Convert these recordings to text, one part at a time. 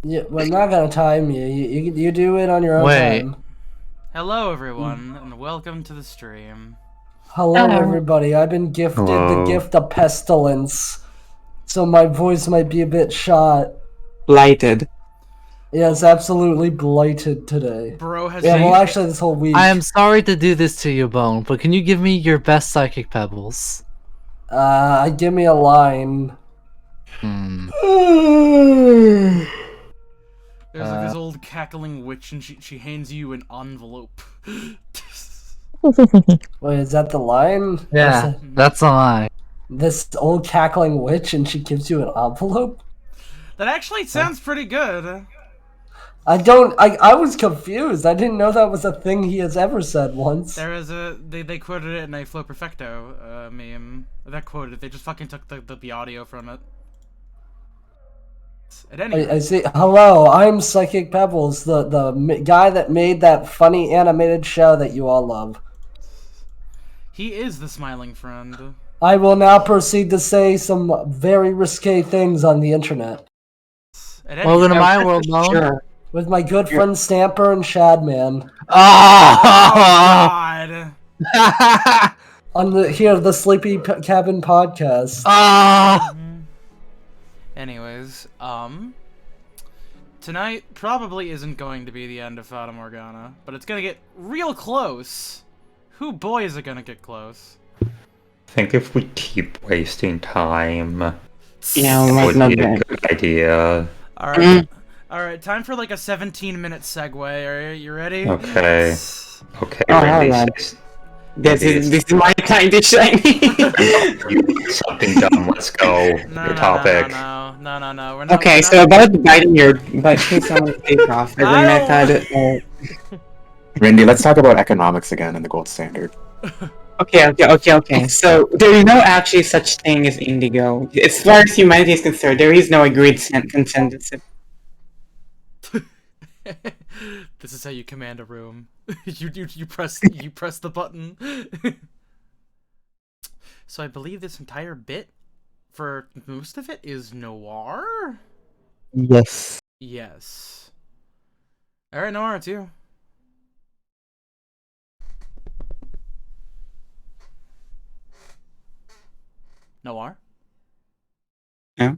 Yeah, well, I'm not gonna time you. You do it on your own Wait. time. Hello, everyone, and welcome to the stream. Hello, everybody. I've been gifted the Hello. gift of pestilence, so my voice might be a bit shot. Blighted. Yes, absolutely blighted today. Bro has Yeah, well, a- actually, this whole week. I am sorry to do this to you, Bone, but can you give me your best psychic pebbles? Give me a line. Hmm. There's like this old cackling witch, and she hands you an envelope. Wait, is that the line? Yeah, that's a lie. This old cackling witch, and she gives you an envelope? That actually sounds pretty good. I was confused. I didn't know that was a thing he has ever said once. There is they quoted it in a Flow Perfecto meme. That quoted, they just fucking took the audio from it. At any I see. Hello, I'm Psychic Pebbles, the guy that made that funny animated show that you all love. He is the smiling friend. I will now proceed to say some very risque things on the internet. At any Welcome to my world, Bone. Sure. With my good friend Stamper and Shadman. Oh Oh! God! On the Sleepy Cabin podcast. Oh! Anyways, tonight probably isn't going to be the end of Fata Morgana, but it's gonna get real close. Who boy is it gonna get close? I think if we keep wasting time, Yeah, we it might would not be a get. good idea. Alright. Alright, time for like a 17-minute segue. Are you ready? Okay. Okay, Oh, Randy, alright. say- This is my time to shine. you did something dumb. Let's go. No, Your no, topic. no. We're not. Okay, we're so not... about biting someone's dick off as a method. Randy, let's talk about economics again and the gold standard. Okay. So there is no actually such thing as indigo. As far as humanity is concerned, there is no agreed consensus. This is how you command a room. you press the button. So I believe this entire bit, for most of it, is noir. Yes. Yes. All right, noir too. Noir. Yeah.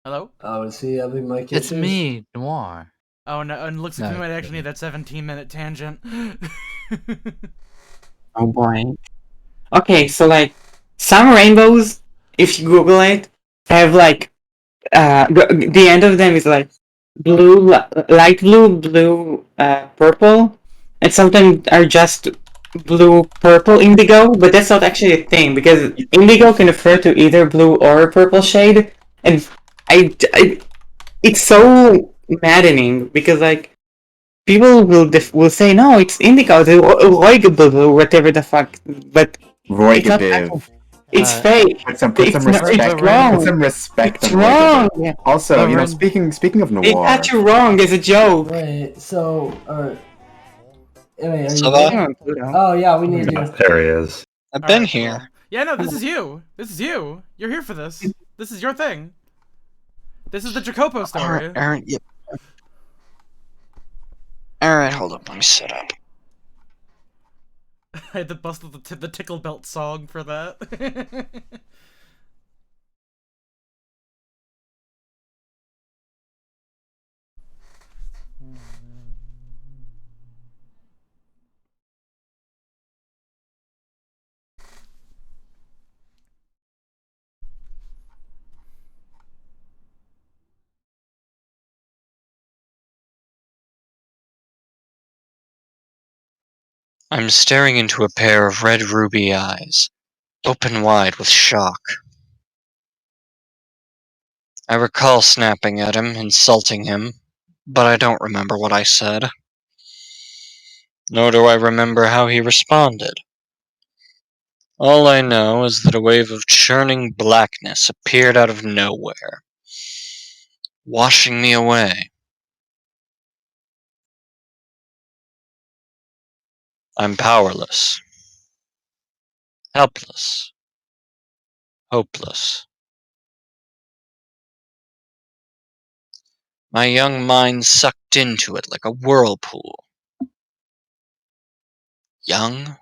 Hello. Oh, is he having mic It's issues? me, Noir. Oh no, and looks like No, we might it's actually need that 17-minute tangent. Oh boy. Okay, so like some rainbows, if you Google it, have like the end of them is like blue, light blue, purple, and sometimes are just blue, purple, indigo. But that's not actually a thing because indigo can refer to either blue or a purple shade, and I it's so maddening because like people will say no, it's indigo, the blue, whatever the fuck, but it's not actually. Roigabiv. It's Uh, fake. Put some It's respect. wrong. Put some respect It's on wrong. Roigabiv. Also, But Ren- speaking of They noir, got you wrong as a joke. Wait, so, anyway, are you Sava? there? Oh, yeah, we need you. There he is. I've All been right, here. cool. Yeah, no, this is you. This is you. You're here for this. This is your thing. This is the Jacopo story. Alright, Aaron, yep. Alright, hold up, let me set up. I had to bust the tickle belt song for that. I'm staring into a pair of red ruby eyes, open wide with shock. I recall snapping at him, insulting him, but I don't remember what I said. Nor do I remember how he responded. All I know is that a wave of churning blackness appeared out of nowhere, washing me away. I'm powerless, helpless, hopeless. My young mind sucked into it like a whirlpool. Young?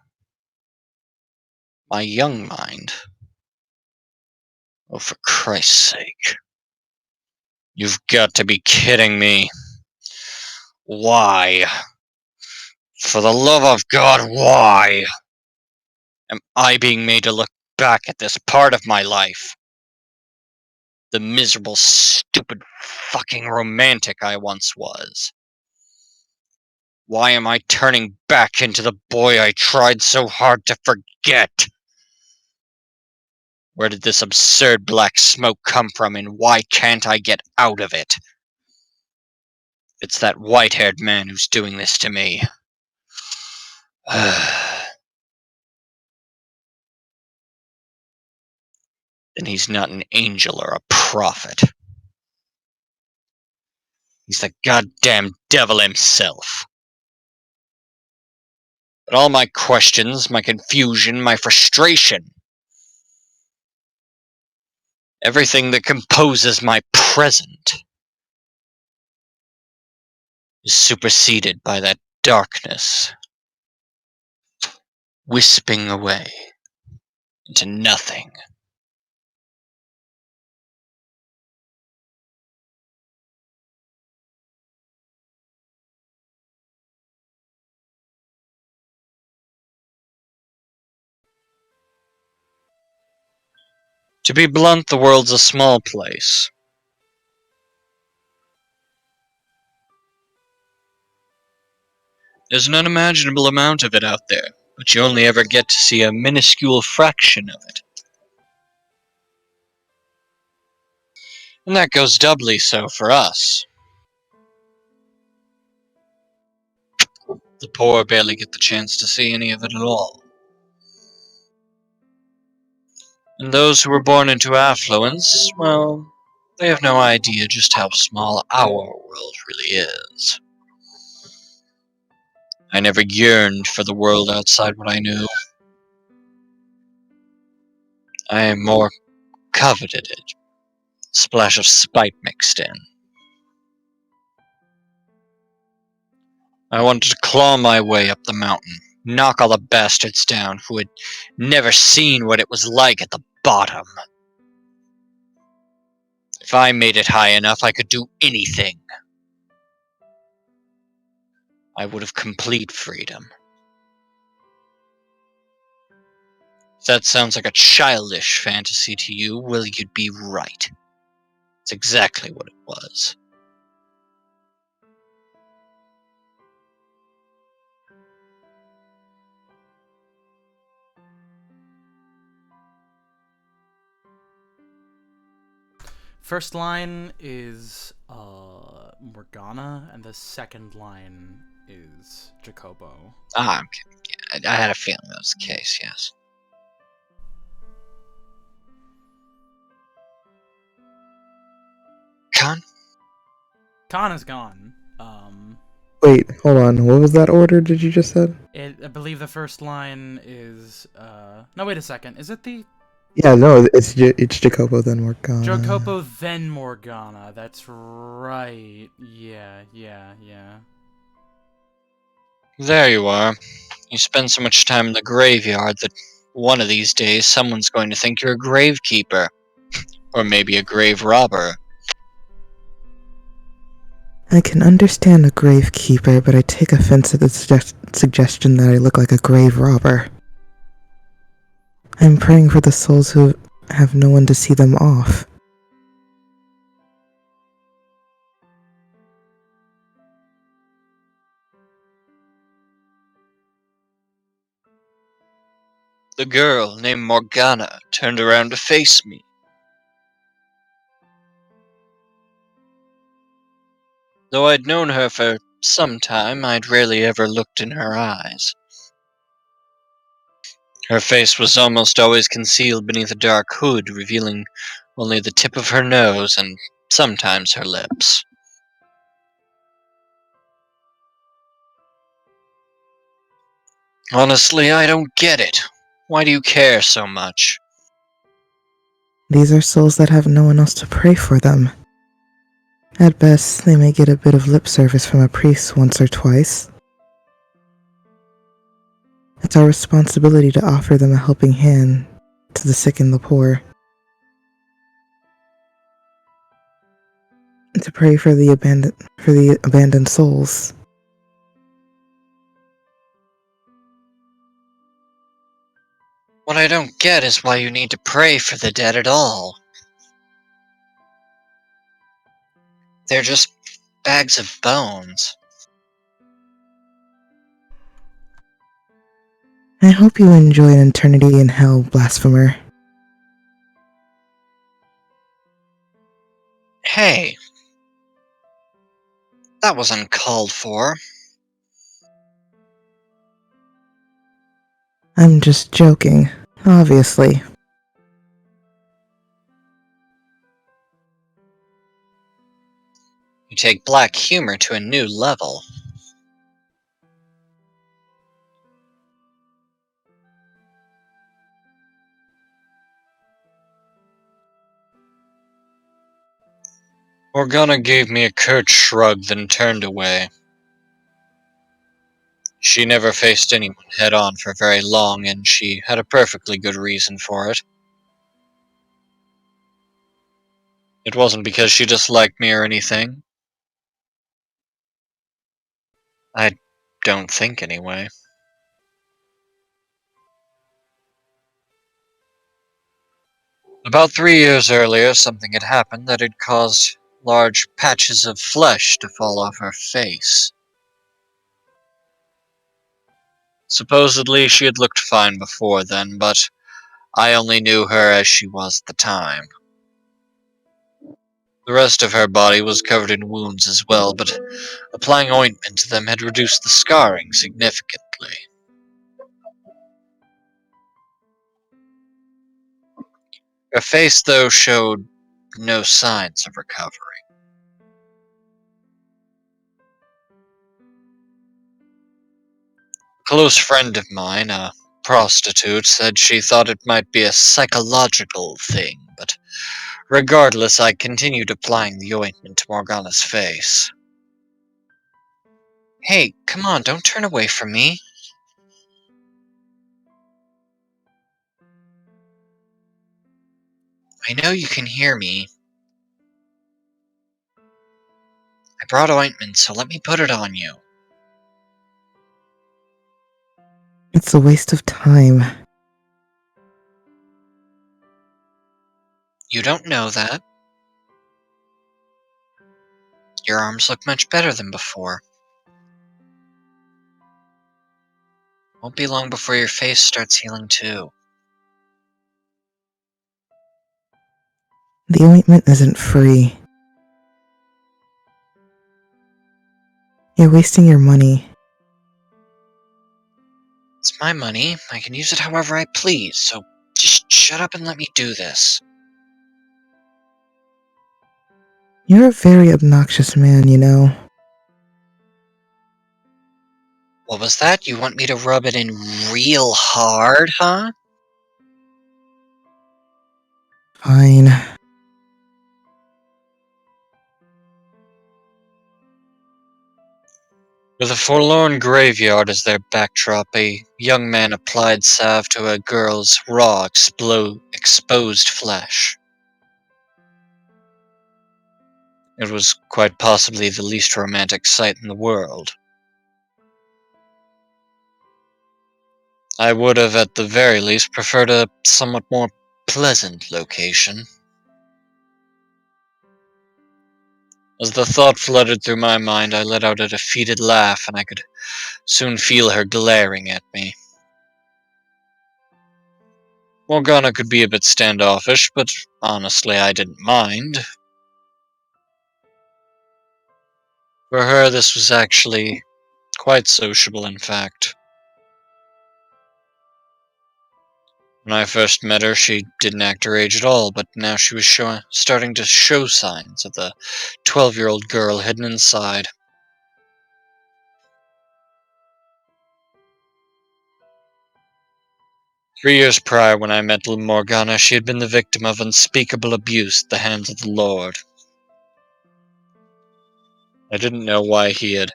My young mind? Oh, for Christ's sake. You've got to be kidding me. Why? For the love of God, why? Am I being made to look back at this part of my life? The miserable, stupid, fucking romantic I once was. Why am I turning back into the boy I tried so hard to forget? Where did this absurd black smoke come from, and why can't I get out of it? It's that white-haired man who's doing this to me. Then he's not an angel or a prophet. He's the goddamn devil himself. But all my questions, my confusion, my frustration, everything that composes my present, is superseded by that darkness, wisping away into nothing. To be blunt, the world's a small place. There's an unimaginable amount of it out there, but you only ever get to see a minuscule fraction of it. And that goes doubly so for us. The poor barely get the chance to see any of it at all. And those who were born into affluence, well, they have no idea just how small our world really is. I never yearned for the world outside what I knew. I more coveted it. A splash of spite mixed in. I wanted to claw my way up the mountain, knock all the bastards down who had never seen what it was like at the bottom. If I made it high enough, I could do anything. I would have complete freedom. If that sounds like a childish fantasy to you, well, you'd be right. It's exactly what it was. First line is Morgana, and the second line is Jacopo. Ah, I'm kidding. I had a feeling that was the case, yes. Con? Khan is gone. Wait, hold on. What was that order did you just said? I believe the first line is no, wait a second. Is it the Yeah, no, it's Jacopo then Morgana. Jacopo then Morgana? That's right. Yeah. There you are. You spend so much time in the graveyard that one of these days someone's going to think you're a gravekeeper. Or maybe a grave robber. I can understand a gravekeeper, but I take offense at the suggestion that I look like a grave robber. I'm praying for the souls who have no one to see them off. The girl named Morgana turned around to face me. Though I'd known her for some time, I'd rarely ever looked in her eyes. Her face was almost always concealed beneath a dark hood, revealing only the tip of her nose and sometimes her lips. Honestly, I don't get it. Why do you care so much? These are souls that have no one else to pray for them. At best, they may get a bit of lip service from a priest once or twice. It's our responsibility to offer them a helping hand to the sick and the poor. To pray for the abandoned souls. What I don't get is why you need to pray for the dead at all. They're just bags of bones. I hope you enjoy an eternity in hell, blasphemer. Hey. That was uncalled for. I'm just joking, obviously. You take black humor to a new level. Morgana gave me a curt shrug, then turned away. She never faced anyone head-on for very long, and she had a perfectly good reason for it. It wasn't because she disliked me or anything. I don't think, anyway. About 3 years earlier, something had happened that had caused large patches of flesh to fall off her face. Supposedly, she had looked fine before then, but I only knew her as she was at the time. The rest of her body was covered in wounds as well, but applying ointment to them had reduced the scarring significantly. Her face, though, showed no signs of recovery. A close friend of mine, a prostitute, said she thought it might be a psychological thing, but regardless, I continued applying the ointment to Morgana's face. Hey, come on, don't turn away from me. I know you can hear me. I brought ointment, so let me put it on you. It's a waste of time. You don't know that. Your arms look much better than before. Won't be long before your face starts healing too. The ointment isn't free. You're wasting your money. It's my money. I can use it however I please, so just shut up and let me do this. You're a very obnoxious man, you know. What was that? You want me to rub it in real hard, huh? Fine. With a forlorn graveyard as their backdrop, a young man applied salve to a girl's raw, exposed flesh. It was quite possibly the least romantic sight in the world. I would have, at the very least, preferred a somewhat more pleasant location. As the thought fluttered through my mind, I let out a defeated laugh, and I could soon feel her glaring at me. Morgana could be a bit standoffish, but honestly I didn't mind. For her, this was actually quite sociable, in fact. When I first met her, she didn't act her age at all, but now she was starting to show signs of the 12-year-old girl hidden inside. Three years prior, when I met Morgana, she had been the victim of unspeakable abuse at the hands of the Lord. I didn't know why he had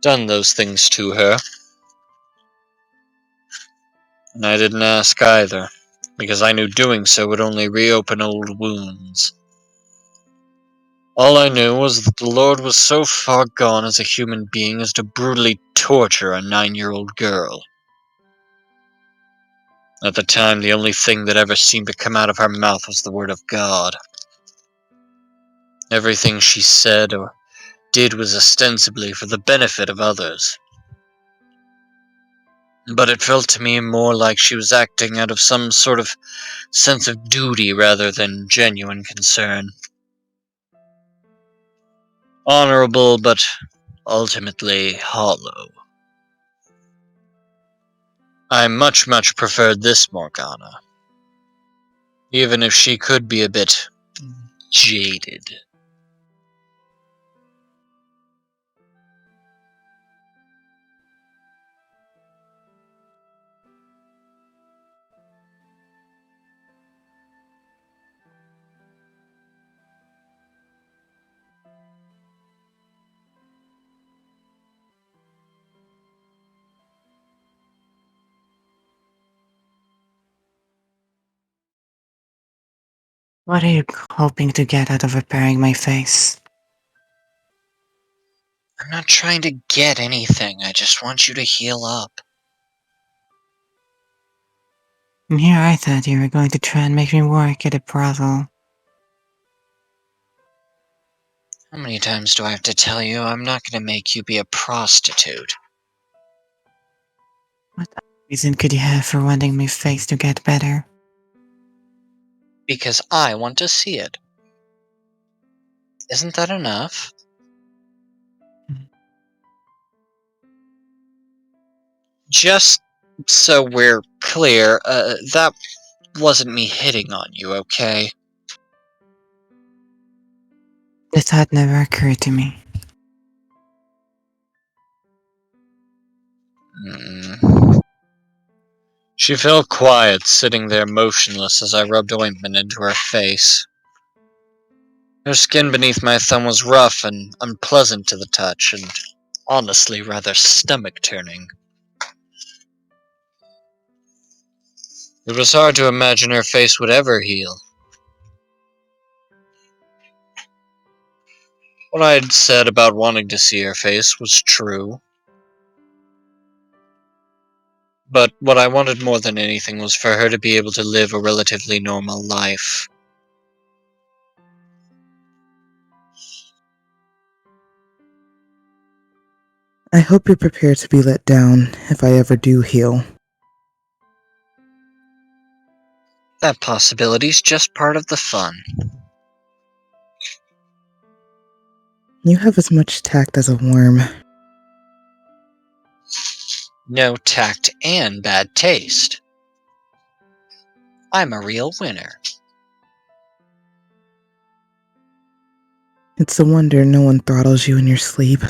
done those things to her. And I didn't ask either, because I knew doing so would only reopen old wounds. All I knew was that the Lord was so far gone as a human being as to brutally torture a 9-year-old girl. At the time, the only thing that ever seemed to come out of her mouth was the word of God. Everything she said or did was ostensibly for the benefit of others. But it felt to me more like she was acting out of some sort of sense of duty rather than genuine concern. Honorable, but ultimately hollow. I much preferred this Morgana, even if she could be a bit jaded. What are you hoping to get out of repairing my face? I'm not trying to get anything, I just want you to heal up. And here I thought you were going to try and make me work at a brothel. How many times do I have to tell you I'm not going to make you be a prostitute? What reason could you have for wanting my face to get better? Because I want to see it. Isn't that enough? Just so we're clear, that wasn't me hitting on you, okay? The thought never occurred to me. She fell quiet, sitting there motionless as I rubbed ointment into her face. Her skin beneath my thumb was rough and unpleasant to the touch, and honestly rather stomach-turning. It was hard to imagine her face would ever heal. What I had said about wanting to see her face was true. But what I wanted more than anything was for her to be able to live a relatively normal life. I hope you're prepared to be let down if I ever do heal. That possibility's just part of the fun. You have as much tact as a worm. No tact and bad taste. I'm a real winner. It's a wonder no one throttles you in your sleep.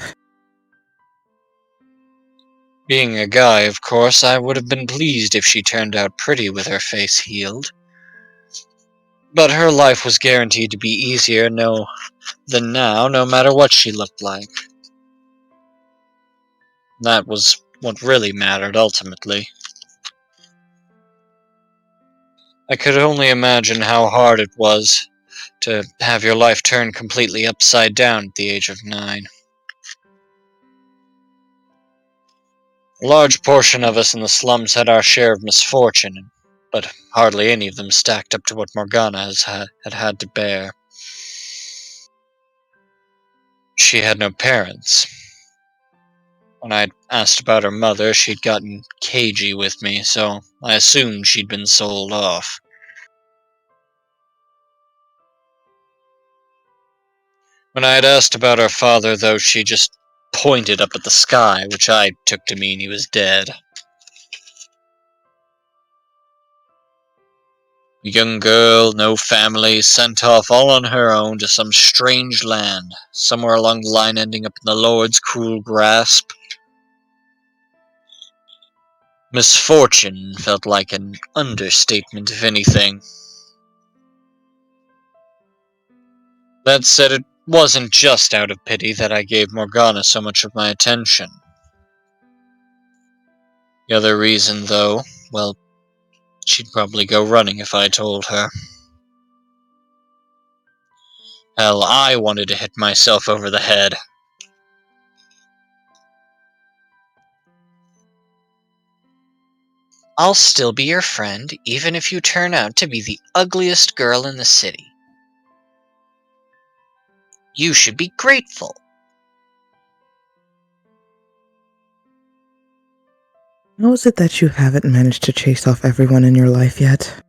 Being a guy, of course, I would have been pleased if she turned out pretty with her face healed. But her life was guaranteed to be easier than now, no matter what she looked like. That was what really mattered, ultimately. I could only imagine how hard it was to have your life turn completely upside down at the age of 9. A large portion of us in the slums had our share of misfortune, but hardly any of them stacked up to what Morgana had to bear. She had no parents. When I asked about her mother, she'd gotten cagey with me, so I assumed she'd been sold off. When I had asked about her father, though, she just pointed up at the sky, which I took to mean he was dead. A young girl, no family, sent off all on her own to some strange land, somewhere along the line ending up in the Lord's cruel grasp. Misfortune felt like an understatement, if anything. That said, it Wasn't just out of pity that I gave Morgana so much of my attention. The other reason, though, well, she'd probably go running if I told her. Hell, I wanted to hit myself over the head. I'll still be your friend, even if you turn out to be the ugliest girl in the city. You should be grateful. How is it that you haven't managed to chase off everyone in your life yet?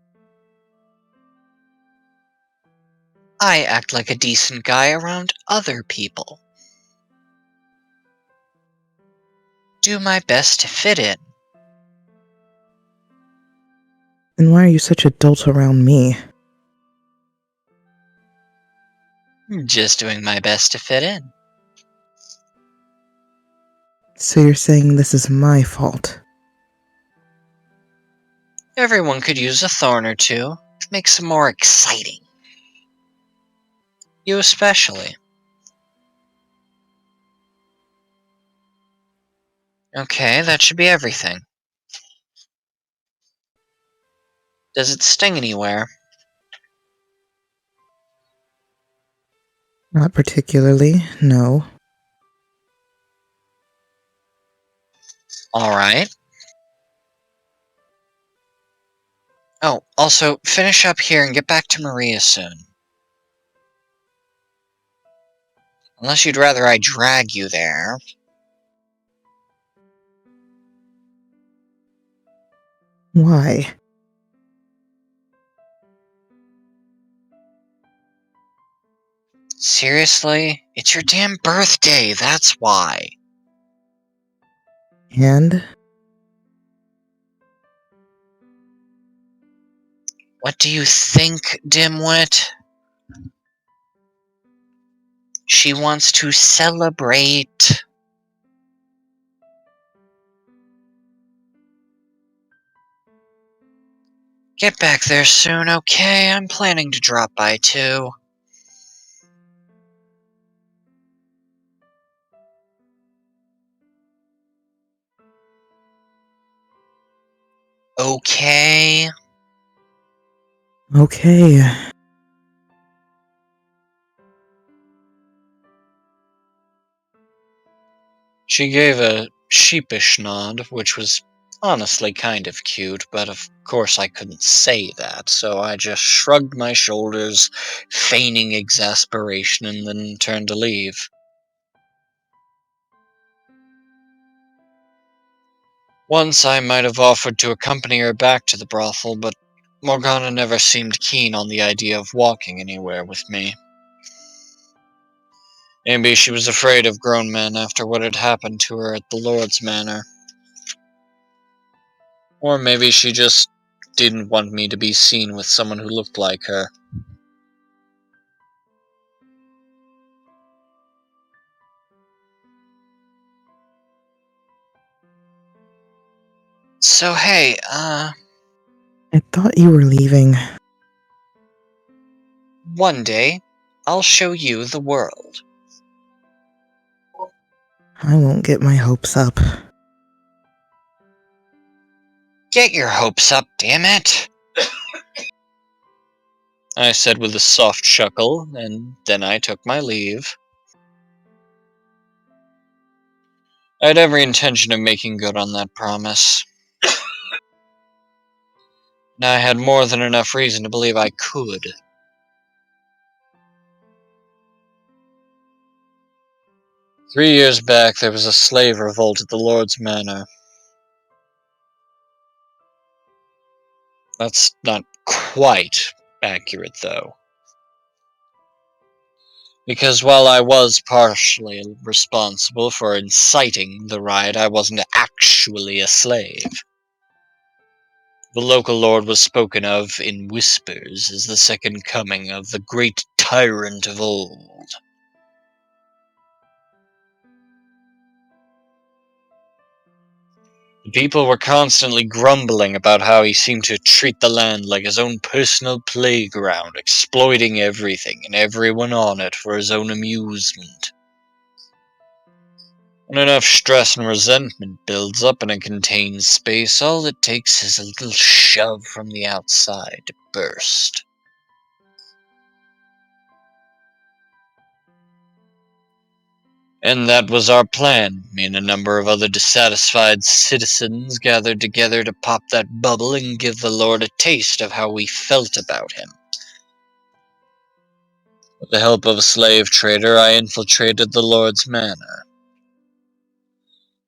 I act like a decent guy around other people. Do my best to fit in. Then why are you such a dolt around me? Just doing my best to fit in. So you're saying this is my fault? Everyone could use a thorn or two. Makes it more exciting. You especially. Okay, that should be everything. Does it sting anywhere? Not particularly, no. Alright. Oh, also, finish up here and get back to Maria soon. Unless you'd rather I drag you there. Why? Seriously? It's your damn birthday, that's why. And? What do you think, dimwit? She wants to celebrate. Get back there soon, okay? I'm planning to drop by too. Okay. Okay. She gave a sheepish nod, which was honestly kind of cute, but of course I couldn't say that, so I just shrugged my shoulders, feigning exasperation, and then turned to leave. Once I might have offered to accompany her back to the brothel, but Morgana never seemed keen on the idea of walking anywhere with me. Maybe she was afraid of grown men after what had happened to her at the Lord's Manor. Or maybe she just didn't want me to be seen with someone who looked like her. So hey, I thought you were leaving. one day, I'll show you the world. I won't get my hopes up. Get your hopes up, damn it! I said with a soft chuckle, and then I took my leave. I had every intention of making good on that promise. And I had more than enough reason to believe I could. Three years back, there was a slave revolt at the Lord's Manor. That's not quite accurate, though. Because while I was partially responsible for inciting the riot, I wasn't actually a slave. The local lord was spoken of in whispers as the second coming of the great tyrant of old. The people were constantly grumbling about how he seemed to treat the land like his own personal playground, exploiting everything and everyone on it for his own amusement. When enough stress and resentment builds up in a contained space, all it takes is a little shove from the outside to burst. And that was our plan. Me and a number of other dissatisfied citizens gathered together to pop that bubble and give the Lord a taste of how we felt about him. With the help of a slave trader, I infiltrated the Lord's manor.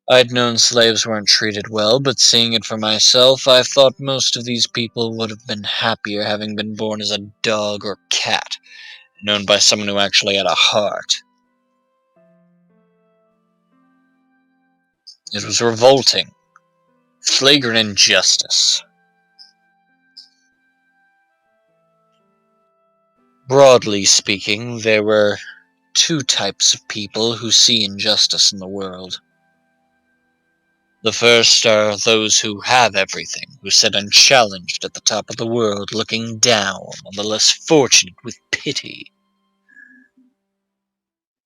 I'd known slaves weren't treated well, but seeing it for myself, I thought most of these people would have been happier having been born as a dog or cat, and owned by someone who actually had a heart. It was revolting. Flagrant injustice. Broadly speaking, there were two types of people who see injustice in the world. The first are those who have everything, who sit unchallenged at the top of the world, looking down on the less fortunate with pity.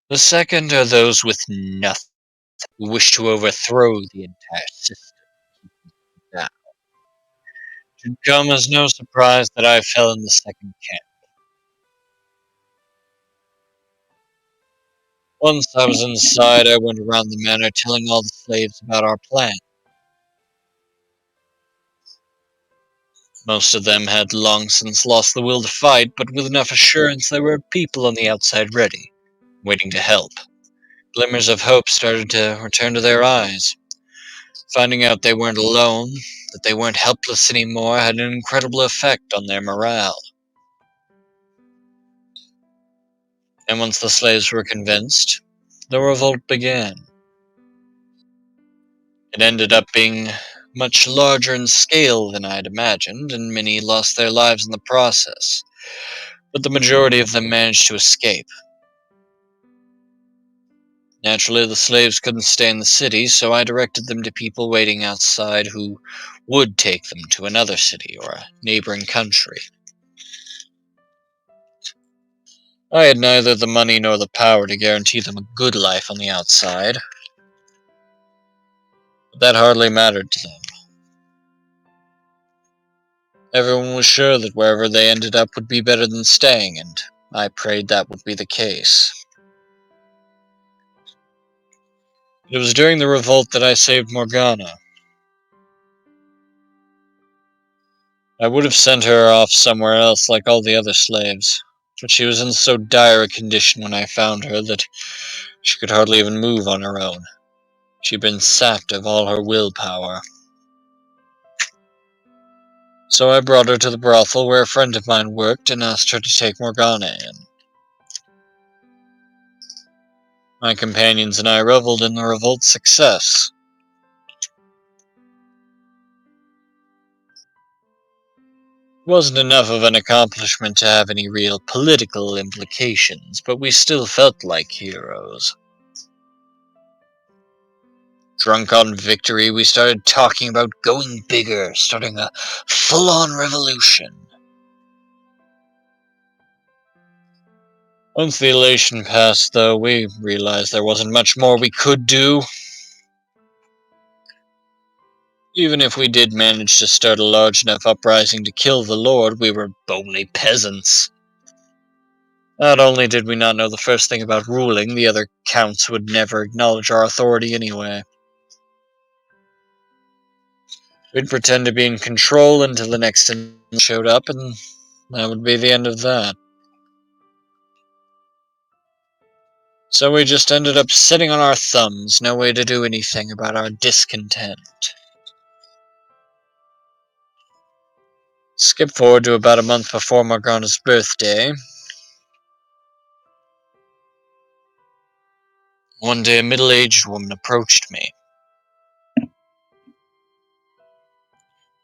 The second are those with nothing, who wish to overthrow the entire system. Now, it should come as no surprise that I fell in the second camp. Once I was inside, I went around the manor telling all the slaves about our plan. Most of them had long since lost the will to fight, but with enough assurance there were people on the outside ready, waiting to help. Glimmers of hope started to return to their eyes. Finding out they weren't alone, that they weren't helpless anymore, had an incredible effect on their morale. And once the slaves were convinced, the revolt began. It ended up being much larger in scale than I'd imagined, and many lost their lives in the process, but the majority of them managed to escape. Naturally, the slaves couldn't stay in the city, so I directed them to people waiting outside who would take them to another city or a neighboring country. I had neither the money nor the power to guarantee them a good life on the outside, but that hardly mattered to them. Everyone was sure that wherever they ended up would be better than staying, and I prayed that would be the case. It was during the revolt that I saved Morgana. I would have sent her off somewhere else like all the other slaves, but she was in so dire a condition when I found her that she could hardly even move on her own. She'd been sapped of all her willpower. So I brought her to the brothel where a friend of mine worked and asked her to take Morgana in. My companions and I reveled in the revolt's success. It wasn't enough of an accomplishment to have any real political implications, but we still felt like heroes. Drunk on victory, we started talking about going bigger, starting a full-on revolution. Once the elation passed, though, we realized there wasn't much more we could do. Even if we did manage to start a large enough uprising to kill the Lord, we were only peasants. Not only did we not know the first thing about ruling, the other counts would never acknowledge our authority anyway. We'd pretend to be in control until the next showed up, and that would be the end of that. So we just ended up sitting on our thumbs, no way to do anything about our discontent. Skip forward to about a month before Morgana's birthday. One day a middle-aged woman approached me.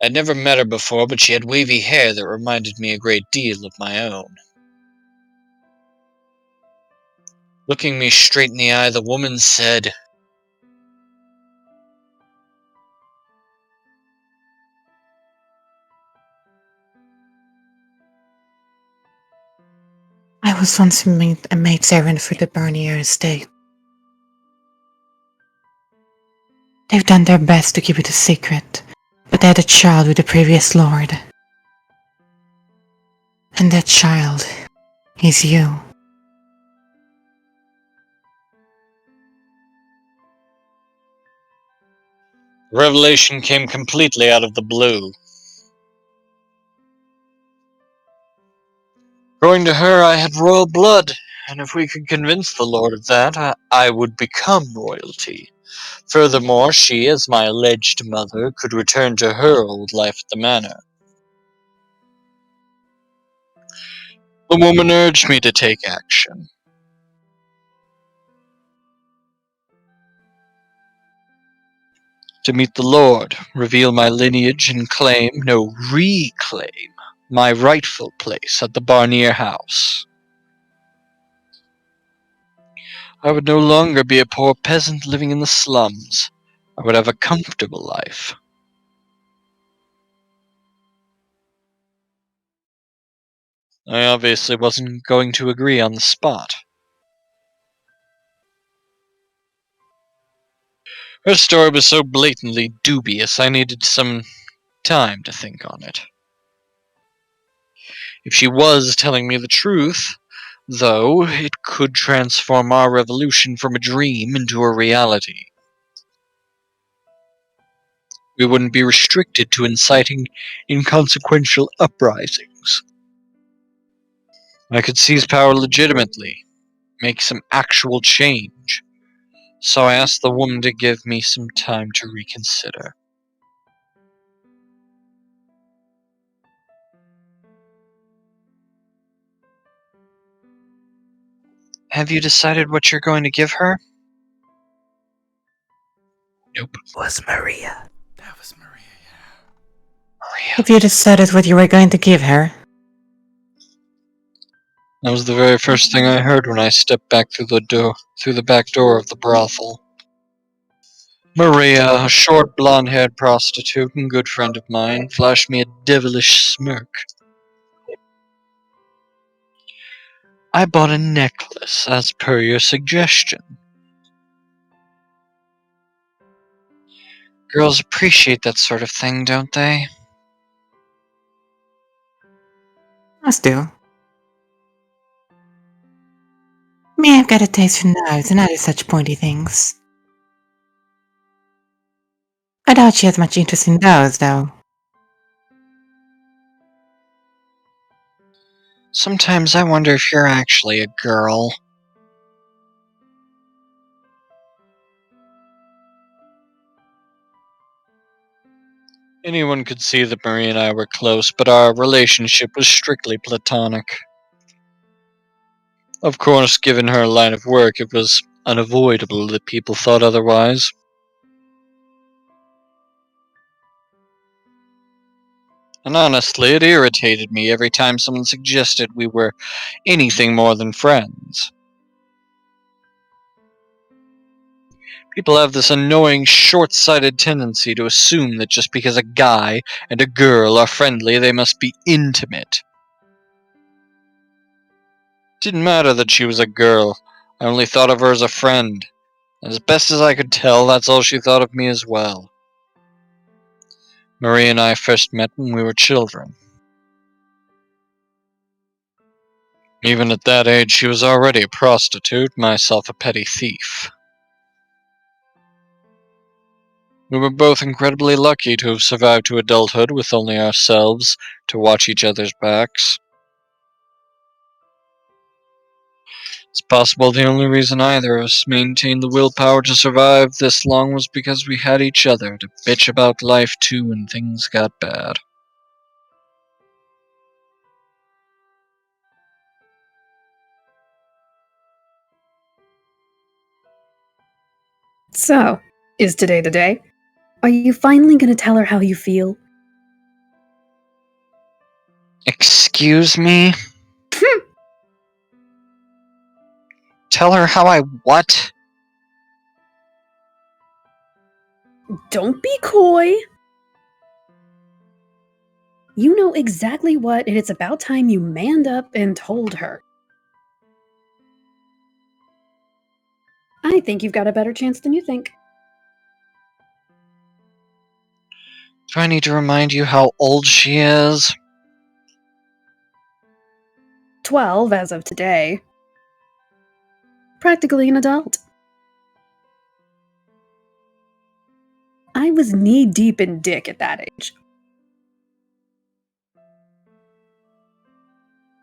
I'd never met her before, but she had wavy hair that reminded me a great deal of my own. Looking me straight in the eye, the woman said, I was once a maid servant for the Barnier estate. They've done their best to keep it a secret, but they had a child with the previous lord. And that child is you. Revelation came completely out of the blue. According to her, I had royal blood, and if we could convince the Lord of that, I would become royalty. Furthermore, she, as my alleged mother, could return to her old life at the manor. The woman urged me to take action. To meet the Lord, reveal my lineage and claim, no, reclaim, my rightful place at the Barnier house. I would no longer be a poor peasant living in the slums. I would have a comfortable life. I obviously wasn't going to agree on the spot. Her story was so blatantly dubious, I needed some time to think on it. If she was telling me the truth, though, it could transform our revolution from a dream into a reality. We wouldn't be restricted to inciting inconsequential uprisings. I could seize power legitimately, make some actual change. So I asked the woman to give me some time to reconsider. Have you decided what you're going to give her? Nope. Was Maria. That was Maria, yeah. Maria. Have you decided what you were going to give her? That was the very first thing I heard when I stepped back through the back door of the brothel. Maria, a short blonde-haired prostitute and good friend of mine, flashed me a devilish smirk. I bought a necklace, as per your suggestion. Girls appreciate that sort of thing, don't they? Us do. Me, I've got a taste for knives and other such pointy things. I doubt she has much interest in those, though. Sometimes I wonder if you're actually a girl. Anyone could see that Marie and I were close, but our relationship was strictly platonic. Of course, given her line of work, it was unavoidable that people thought otherwise. And honestly, it irritated me every time someone suggested we were anything more than friends. People have this annoying, short-sighted tendency to assume that just because a guy and a girl are friendly, they must be intimate. It didn't matter that she was a girl. I only thought of her as a friend. And as best as I could tell, that's all she thought of me as well. Marie and I first met when we were children. Even at that age, she was already a prostitute, myself a petty thief. We were both incredibly lucky to have survived to adulthood with only ourselves to watch each other's backs. It's possible the only reason either of us maintained the willpower to survive this long was because we had each other to bitch about life to when things got bad. So, is today the day? Are you finally gonna tell her how you feel? Excuse me? Tell her how I what? Don't be coy! You know exactly what, and it's about time you manned up and told her. I think you've got a better chance than you think. Do I need to remind you how old she is? 12 as of today. Practically an adult. I was knee-deep in dick at that age.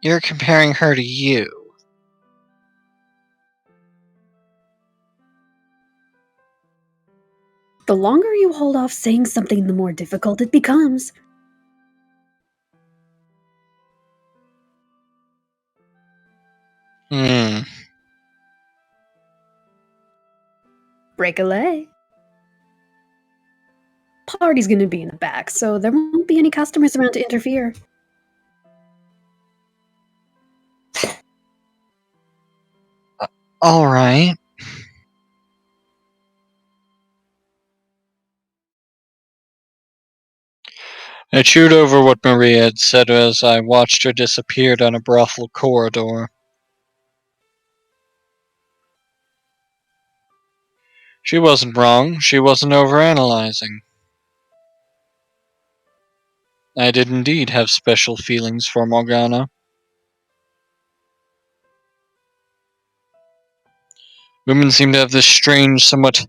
You're comparing her to you. The longer you hold off saying something, the more difficult it becomes. Break a leg. Party's gonna be in the back, so there won't be any customers around to interfere. Alright. I chewed over what Maria had said as I watched her disappear down a brothel corridor. She wasn't wrong, she wasn't overanalyzing. I did indeed have special feelings for Morgana. Women seem to have this strange, somewhat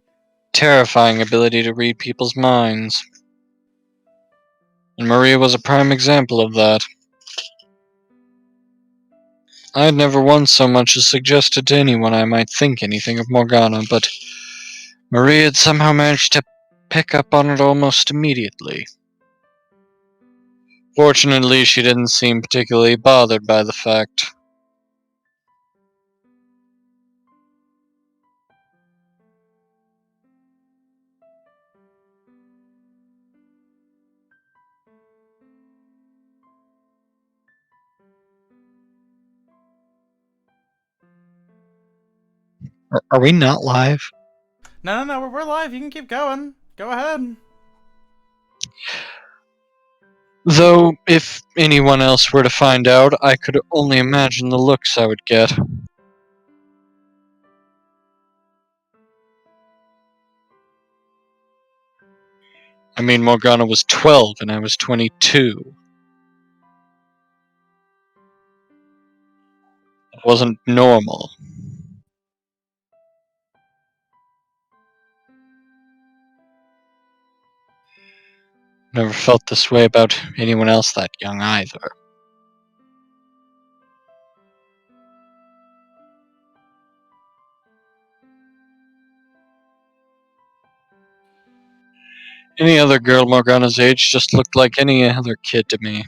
terrifying ability to read people's minds. And Maria was a prime example of that. I had never once so much as suggested to anyone I might think anything of Morgana, but Maria had somehow managed to pick up on it almost immediately. Fortunately, she didn't seem particularly bothered by the fact. Are we not live? No, we're live. You can keep going. Go ahead. Though, if anyone else were to find out, I could only imagine the looks I would get. I mean, Morgana was 12 and I was 22. It wasn't normal. Never felt this way about anyone else that young either. Any other girl Morgana's age just looked like any other kid to me.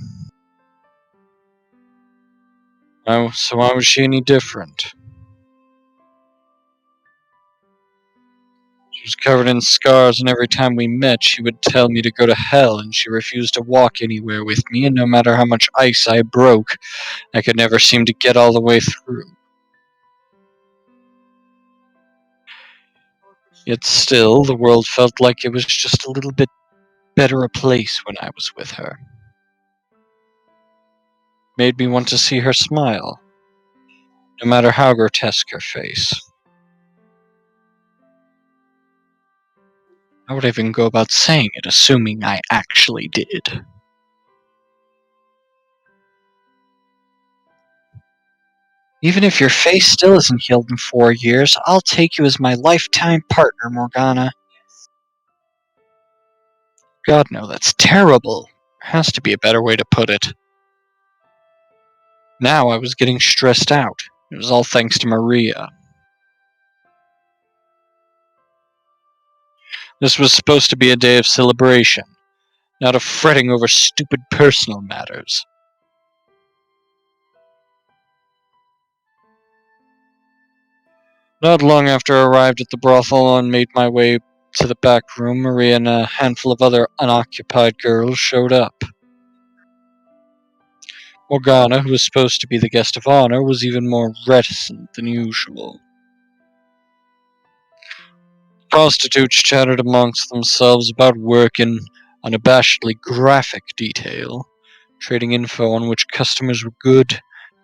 Oh, so why was she any different? She was covered in scars, and every time we met, she would tell me to go to hell, and she refused to walk anywhere with me, and no matter how much ice I broke, I could never seem to get all the way through. Yet still, the world felt like it was just a little bit better a place when I was with her. Made me want to see her smile, no matter how grotesque her face. I would even go about saying it, assuming I actually did. Even if your face still isn't healed in 4 years, I'll take you as my lifetime partner, Morgana. God, no, that's terrible. There has to be a better way to put it. Now I was getting stressed out. It was all thanks to Maria. This was supposed to be a day of celebration, not of fretting over stupid personal matters. Not long after I arrived at the brothel and made my way to the back room, Maria and a handful of other unoccupied girls showed up. Morgana, who was supposed to be the guest of honor, was even more reticent than usual. Prostitutes chattered amongst themselves about work in unabashedly graphic detail, trading info on which customers were good,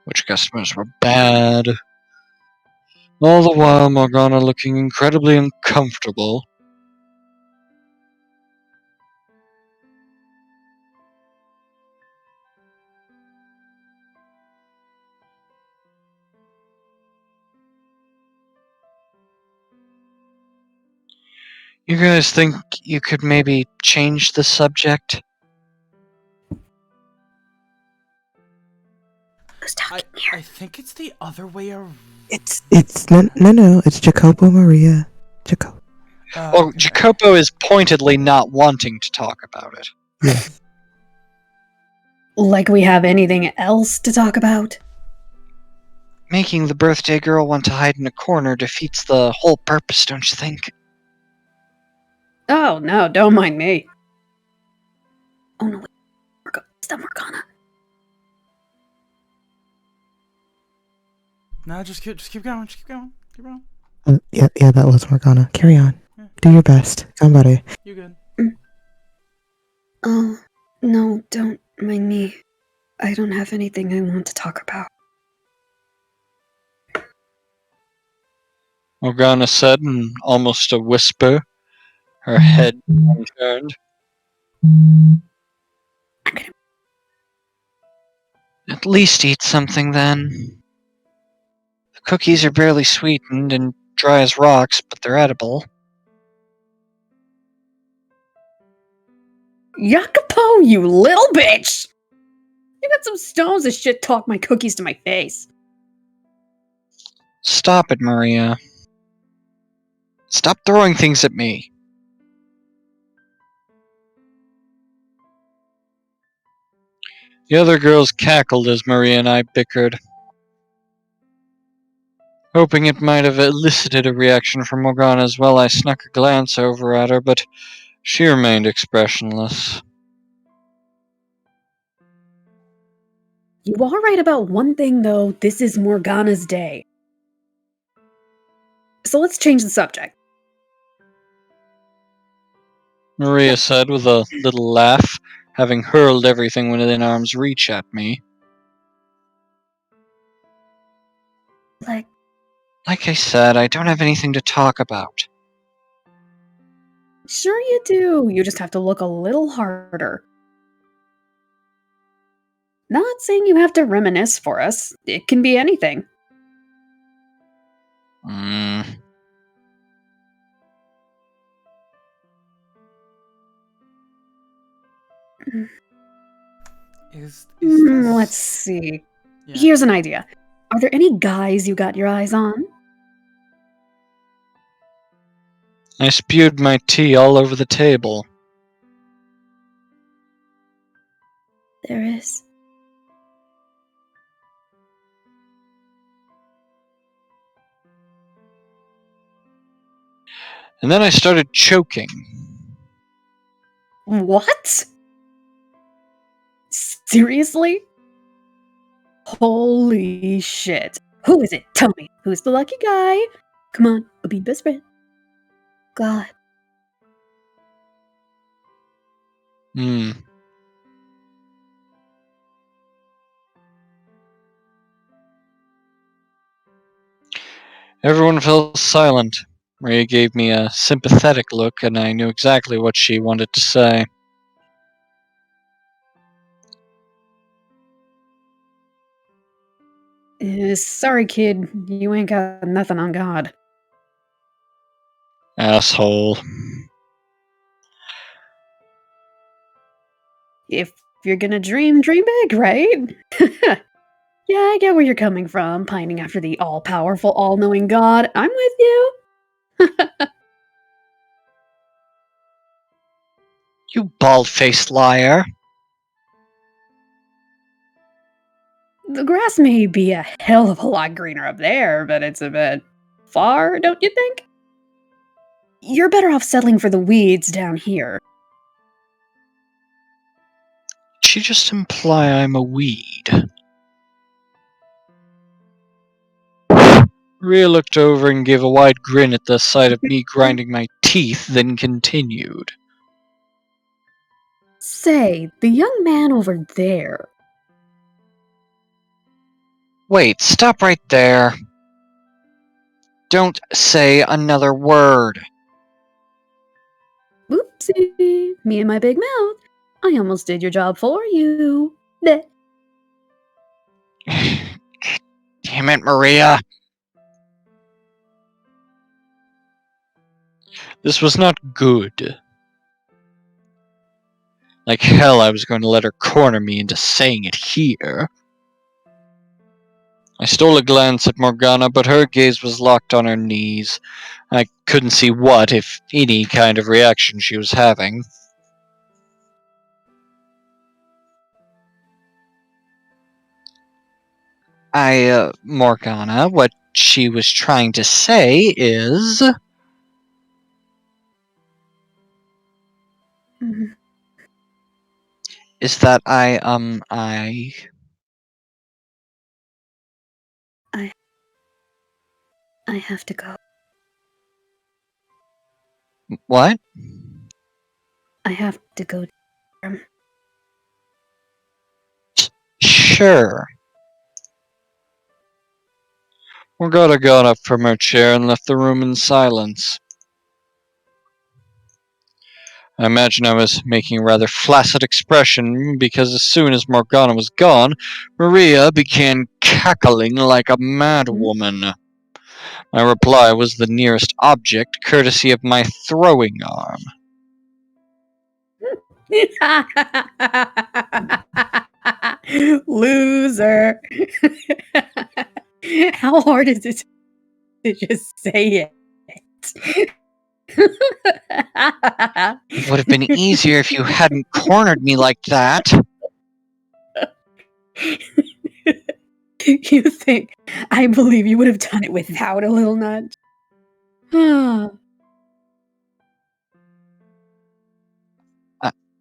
which customers were bad. all the while Morgana looking incredibly uncomfortable. You guys think you could maybe change the subject? Who's talking here? I think it's the other way around. It's no, it's Jacopo Maria. Jacopo. Well, Jacopo is pointedly not wanting to talk about it. Yes. Like we have anything else to talk about? Making the birthday girl want to hide in a corner defeats the whole purpose, don't you think? Oh, no, don't mind me. Oh, no, wait. Is that Morgana? No, just keep going. Just keep going. Keep going. Yeah, that was Morgana. Carry on. Yeah. Do your best. Ganbare. You good? Oh, no, don't mind me. I don't have anything I want to talk about. Morgana said in almost a whisper, her head unturned. I'm gonna. At least eat something then. The cookies are barely sweetened and dry as rocks, but they're edible. Jacopo, you little bitch! You got some stones to shit talk my cookies to my face. Stop it, Maria. Stop throwing things at me. The other girls cackled as Maria and I bickered, hoping it might have elicited a reaction from Morgana as well. I snuck a glance over at her, but she remained expressionless. You are right about one thing, though. This is Morgana's day. So let's change the subject. Maria said with a little laugh, having hurled everything within arm's reach at me. Like I said, I don't have anything to talk about. Sure you do. You just have to look a little harder. Not saying you have to reminisce for us. It can be anything. Is this... Let's see. Yeah. Here's an idea. Are there any guys you got your eyes on? I spewed my tea all over the table. There is. And then I started choking. What? Seriously? Holy shit. Who is it? Tell me. Who's the lucky guy? Come on, we'll be best friends. God. Everyone fell silent. Maria gave me a sympathetic look, and I knew exactly what she wanted to say. Sorry, kid. You ain't got nothing on God. Asshole. If you're gonna dream big, right? Yeah, I get where you're coming from, pining after the all-powerful, all-knowing God. I'm with you. You bald-faced liar. The grass may be a hell of a lot greener up there, but it's a bit far, don't you think? You're better off settling for the weeds down here. Did she just imply I'm a weed? Maria looked over and gave a wide grin at the sight of me grinding my teeth, then continued. Say, the young man over there. Wait, stop right there. Don't say another word. Oopsie. Me and my big mouth. I almost did your job for you. Bleh. Damn it, Maria. This was not good. Like hell I was going to let her corner me into saying it here. I stole a glance at Morgana, but her gaze was locked on her knees. I couldn't see what, if any, kind of reaction she was having. Morgana, what she was trying to say is... Mhm. is that I have to go. What? I have to go. Sure. Morgana got up from her chair and left the room in silence. I imagine I was making a rather flaccid expression, because as soon as Morgana was gone, Maria began cackling like a mad woman. My reply was the nearest object, courtesy of my throwing arm. Loser. How hard is it to just say it? It would have been easier if you hadn't cornered me like that. You think I believe you would have done it without a little nudge?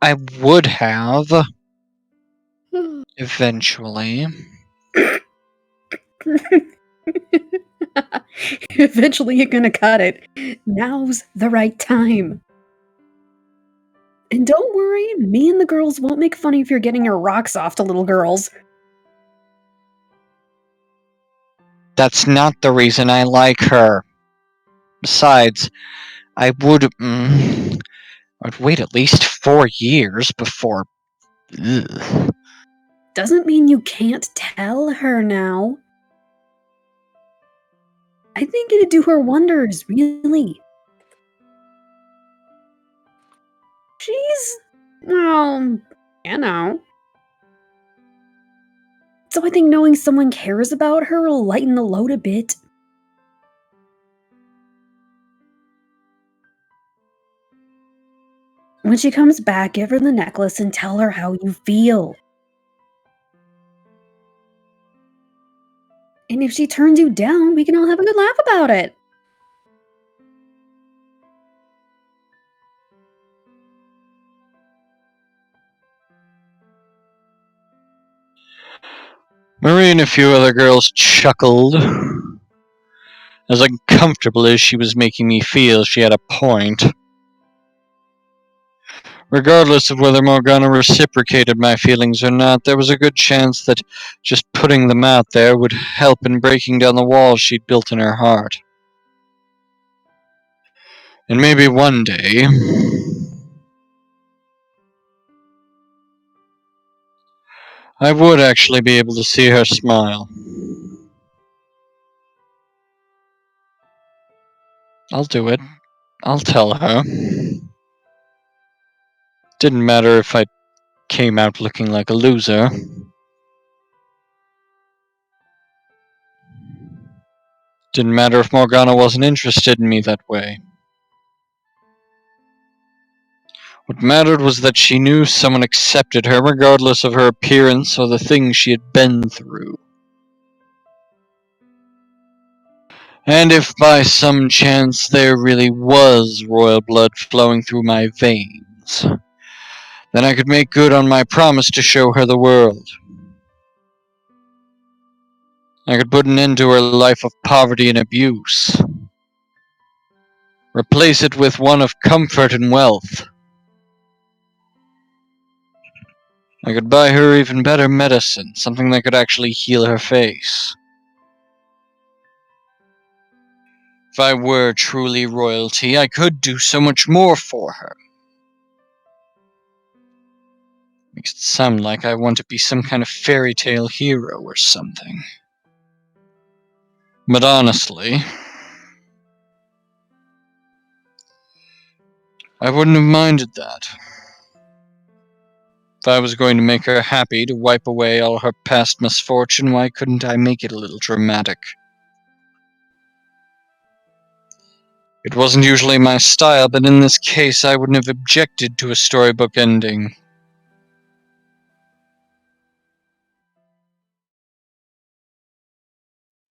I would have. Eventually. Eventually you're gonna cut it. Now's the right time. And don't worry, me and the girls won't make fun if you're getting your rocks off to little girls. That's not the reason I like her. Besides, I would I'd wait at least 4 years before... Ugh. Doesn't mean you can't tell her now. I think it'd do her wonders, really. She's, well, you know. So I think knowing someone cares about her will lighten the load a bit. When she comes back, give her the necklace and tell her how you feel. And if she turns you down, we can all have a good laugh about it. Marie and a few other girls chuckled. As uncomfortable as she was making me feel, she had a point. Regardless of whether Morgana reciprocated my feelings or not, there was a good chance that just putting them out there would help in breaking down the walls she'd built in her heart. And maybe one day... I would actually be able to see her smile. I'll do it. I'll tell her. Didn't matter if I came out looking like a loser. Didn't matter if Morgana wasn't interested in me that way. What mattered was that she knew someone accepted her regardless of her appearance or the things she had been through. And if by some chance there really was royal blood flowing through my veins, then I could make good on my promise to show her the world. I could put an end to her life of poverty and abuse. Replace it with one of comfort and wealth. I could buy her even better medicine, something that could actually heal her face. If I were truly royalty, I could do so much more for her. Makes it sound like I want to be some kind of fairy tale hero or something. But honestly, I wouldn't have minded that. If I was going to make her happy to wipe away all her past misfortune, why couldn't I make it a little dramatic? It wasn't usually my style, but in this case I wouldn't have objected to a storybook ending.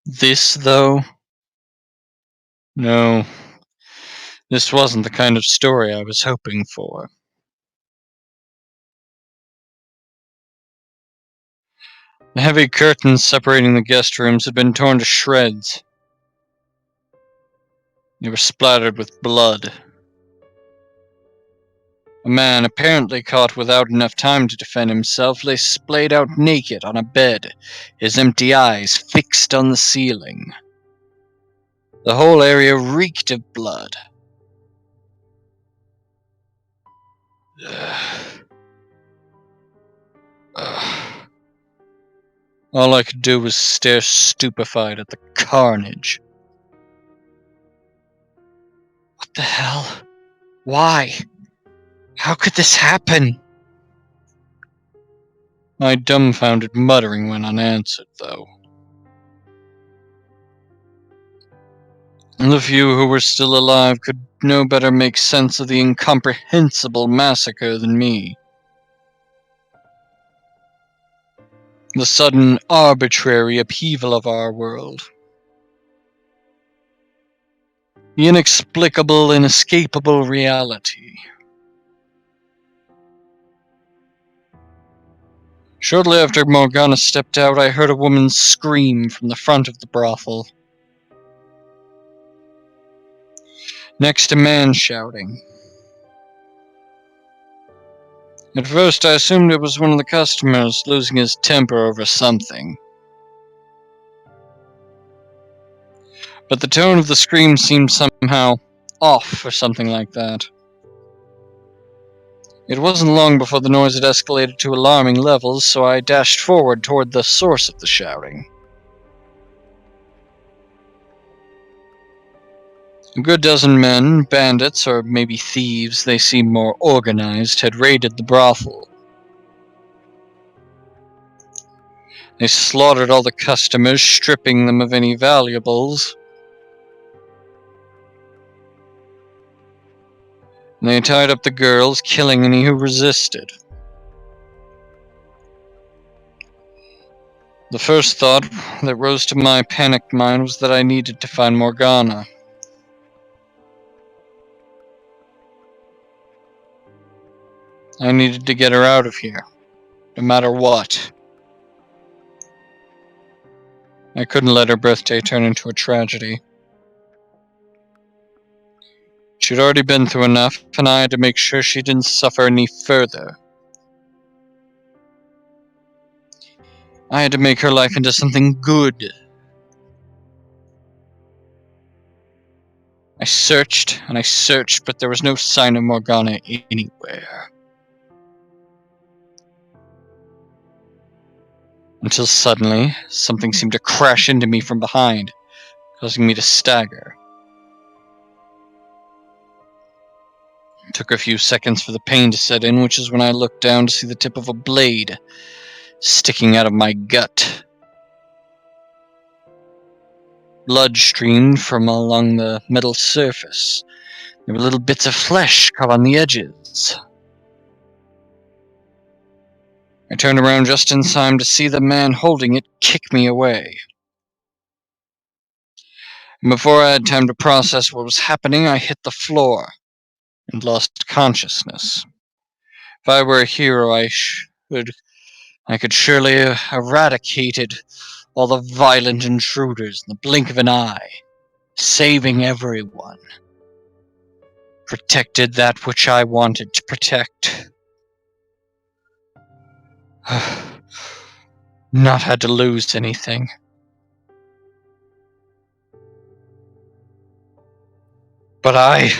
This, though? No. This wasn't the kind of story I was hoping for. The heavy curtains separating the guest rooms had been torn to shreds. They were splattered with blood. A man, apparently caught without enough time to defend himself, lay splayed out naked on a bed, his empty eyes fixed on the ceiling. The whole area reeked of blood. All I could do was stare stupefied at the carnage. What the hell? Why? How could this happen? My dumbfounded muttering went unanswered, though. The few who were still alive could no better make sense of the incomprehensible massacre than me. The sudden, arbitrary upheaval of our world. The inexplicable, inescapable reality. Shortly after Morgana stepped out, I heard a woman scream from the front of the brothel. Next, a man shouting. At first, I assumed it was one of the customers losing his temper over something. But the tone of the scream seemed somehow off or something like that. It wasn't long before the noise had escalated to alarming levels, so I dashed forward toward the source of the shouting. A good dozen men, bandits, or maybe thieves, they seemed more organized, had raided the brothel. They slaughtered all the customers, stripping them of any valuables. And they tied up the girls, killing any who resisted. The first thought that rose to my panicked mind was that I needed to find Morgana. I needed to get her out of here, no matter what. I couldn't let her birthday turn into a tragedy. She'd already been through enough, and I had to make sure she didn't suffer any further. I had to make her life into something good. I searched, and I searched, but there was no sign of Morgana anywhere. Until suddenly, something seemed to crash into me from behind, causing me to stagger. It took a few seconds for the pain to set in, which is when I looked down to see the tip of a blade sticking out of my gut. Blood streamed from along the metal surface. There were little bits of flesh cut on the edges. I turned around just in time to see the man holding it kick me away. And before I had time to process what was happening, I hit the floor and lost consciousness. If I were a hero, I could surely have eradicated all the violent intruders in the blink of an eye, saving everyone. Protected that which I wanted to protect. Not had to lose anything. But I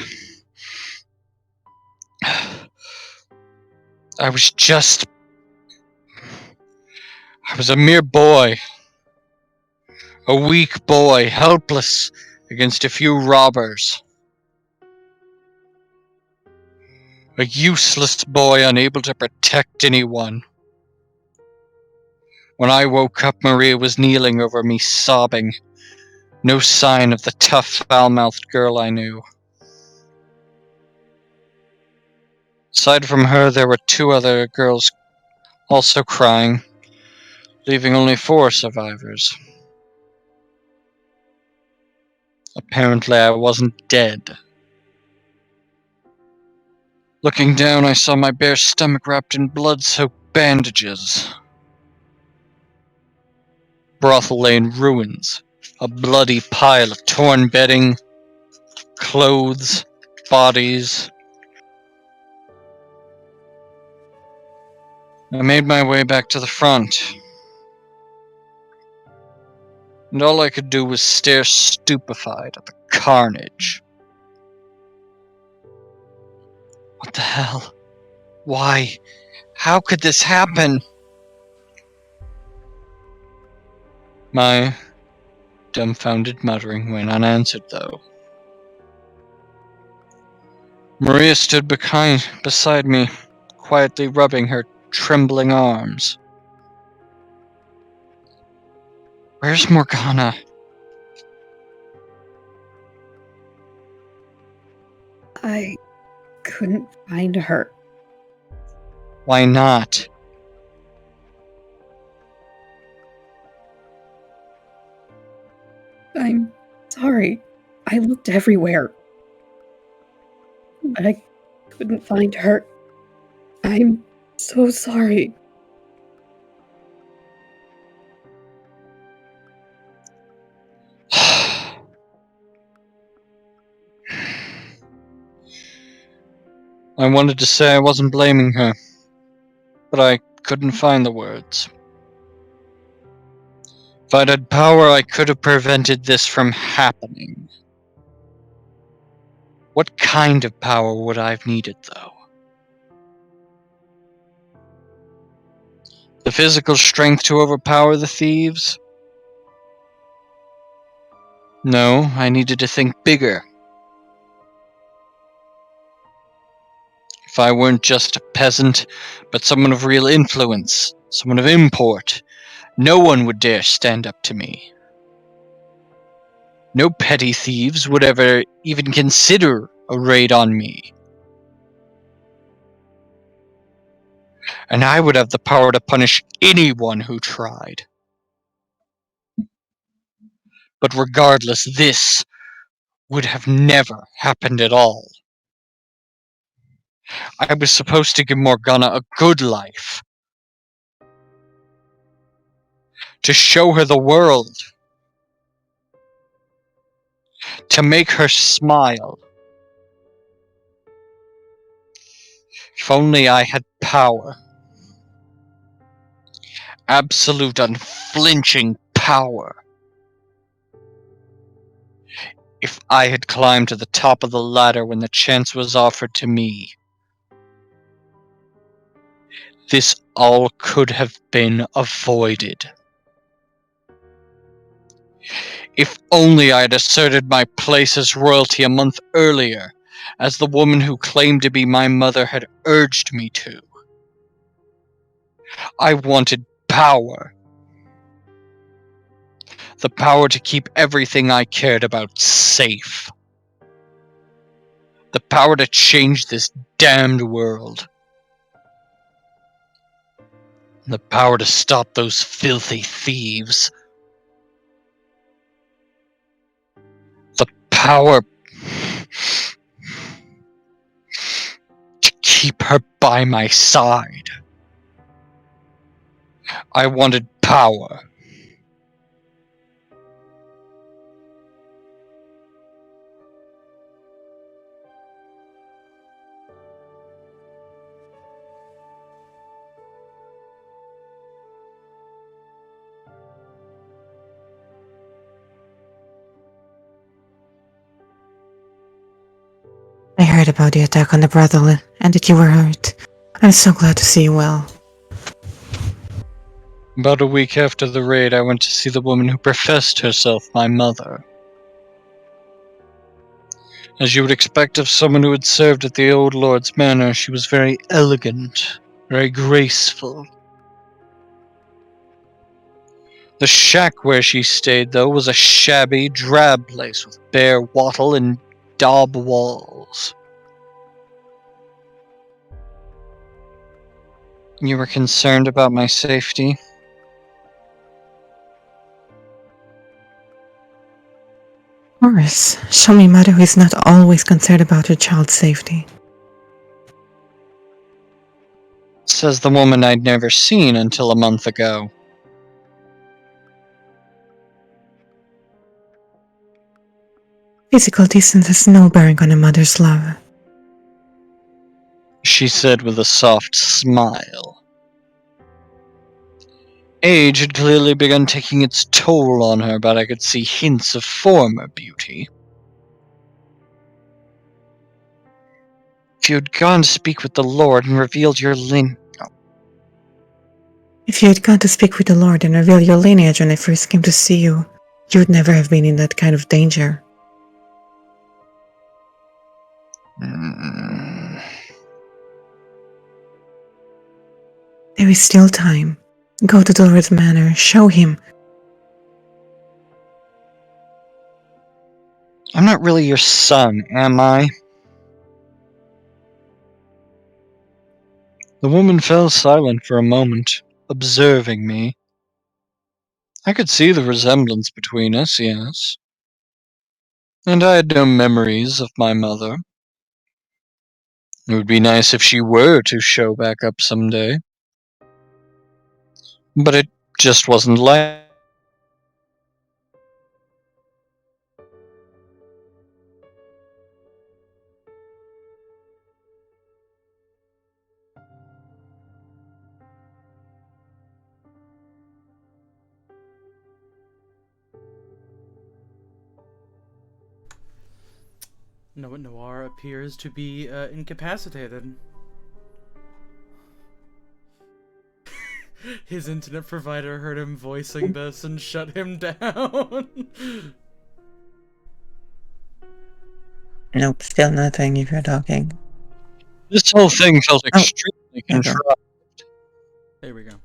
was just... I was a mere boy. A weak boy, helpless against a few robbers. A useless boy unable to protect anyone. When I woke up, Maria was kneeling over me, sobbing. No sign of the tough, foul-mouthed girl I knew. Aside from her, there were 2 other girls also crying, leaving only 4 survivors. Apparently, I wasn't dead. Looking down, I saw my bare stomach wrapped in blood-soaked bandages. Brothel lay in ruins, a bloody pile of torn bedding, clothes, bodies. I made my way back to the front, and all I could do was stare stupefied at the carnage. What the hell? Why? How could this happen? My dumbfounded muttering went unanswered, though. Maria stood beside me, quietly rubbing her trembling arms. Where's Morgana? I couldn't find her. Why not? I'm sorry. I looked everywhere. But I couldn't find her. I'm so sorry. I wanted to say I wasn't blaming her, but I couldn't find the words. If I'd had power, I could have prevented this from happening. What kind of power would I have needed, though? The physical strength to overpower the thieves? No, I needed to think bigger. If I weren't just a peasant, but someone of real influence, someone of import, no one would dare stand up to me. No petty thieves would ever even consider a raid on me. And I would have the power to punish anyone who tried. But regardless, this would have never happened at all. I was supposed to give Morgana a good life. To show her the world. To make her smile. If only I had power. Absolute, unflinching power. If I had climbed to the top of the ladder when the chance was offered to me. This all could have been avoided. If only I had asserted my place as royalty a month earlier, as the woman who claimed to be my mother had urged me to. I wanted power. The power to keep everything I cared about safe. The power to change this damned world. The power to stop those filthy thieves. The power to keep her by my side. I wanted power. I heard about the attack on the brothel and that you were hurt. I'm so glad to see you well. About a week after the raid, I went to see the woman who professed herself my mother. As you would expect of someone who had served at the old lord's manor, she was very elegant, very graceful. The shack where she stayed, though, was a shabby, drab place with bare wattle and daub walls. You were concerned about my safety? Horace, show me mother who is not always concerned about her child's safety. Says the woman I'd never seen until a month ago. Physical distance has no bearing on a mother's love. She said with a soft smile. Age had clearly begun taking its toll on her, but I could see hints of former beauty. If you had gone to speak with the Lord and revealed your If you had gone to speak with the Lord and reveal your lineage when I first came to see you, you would never have been in that kind of danger. There is still time. Go to the Lord's manor, show him. I'm not really your son, am I? The woman fell silent for a moment, observing me. I could see the resemblance between us, yes. And I had no memories of my mother. It would be nice if she were to show back up someday. But it just wasn't like. Noir appears to be incapacitated. His internet provider heard him voicing this and shut him down. Nope, still nothing if you're talking. This whole thing felt extremely there you go. contrived. There we go.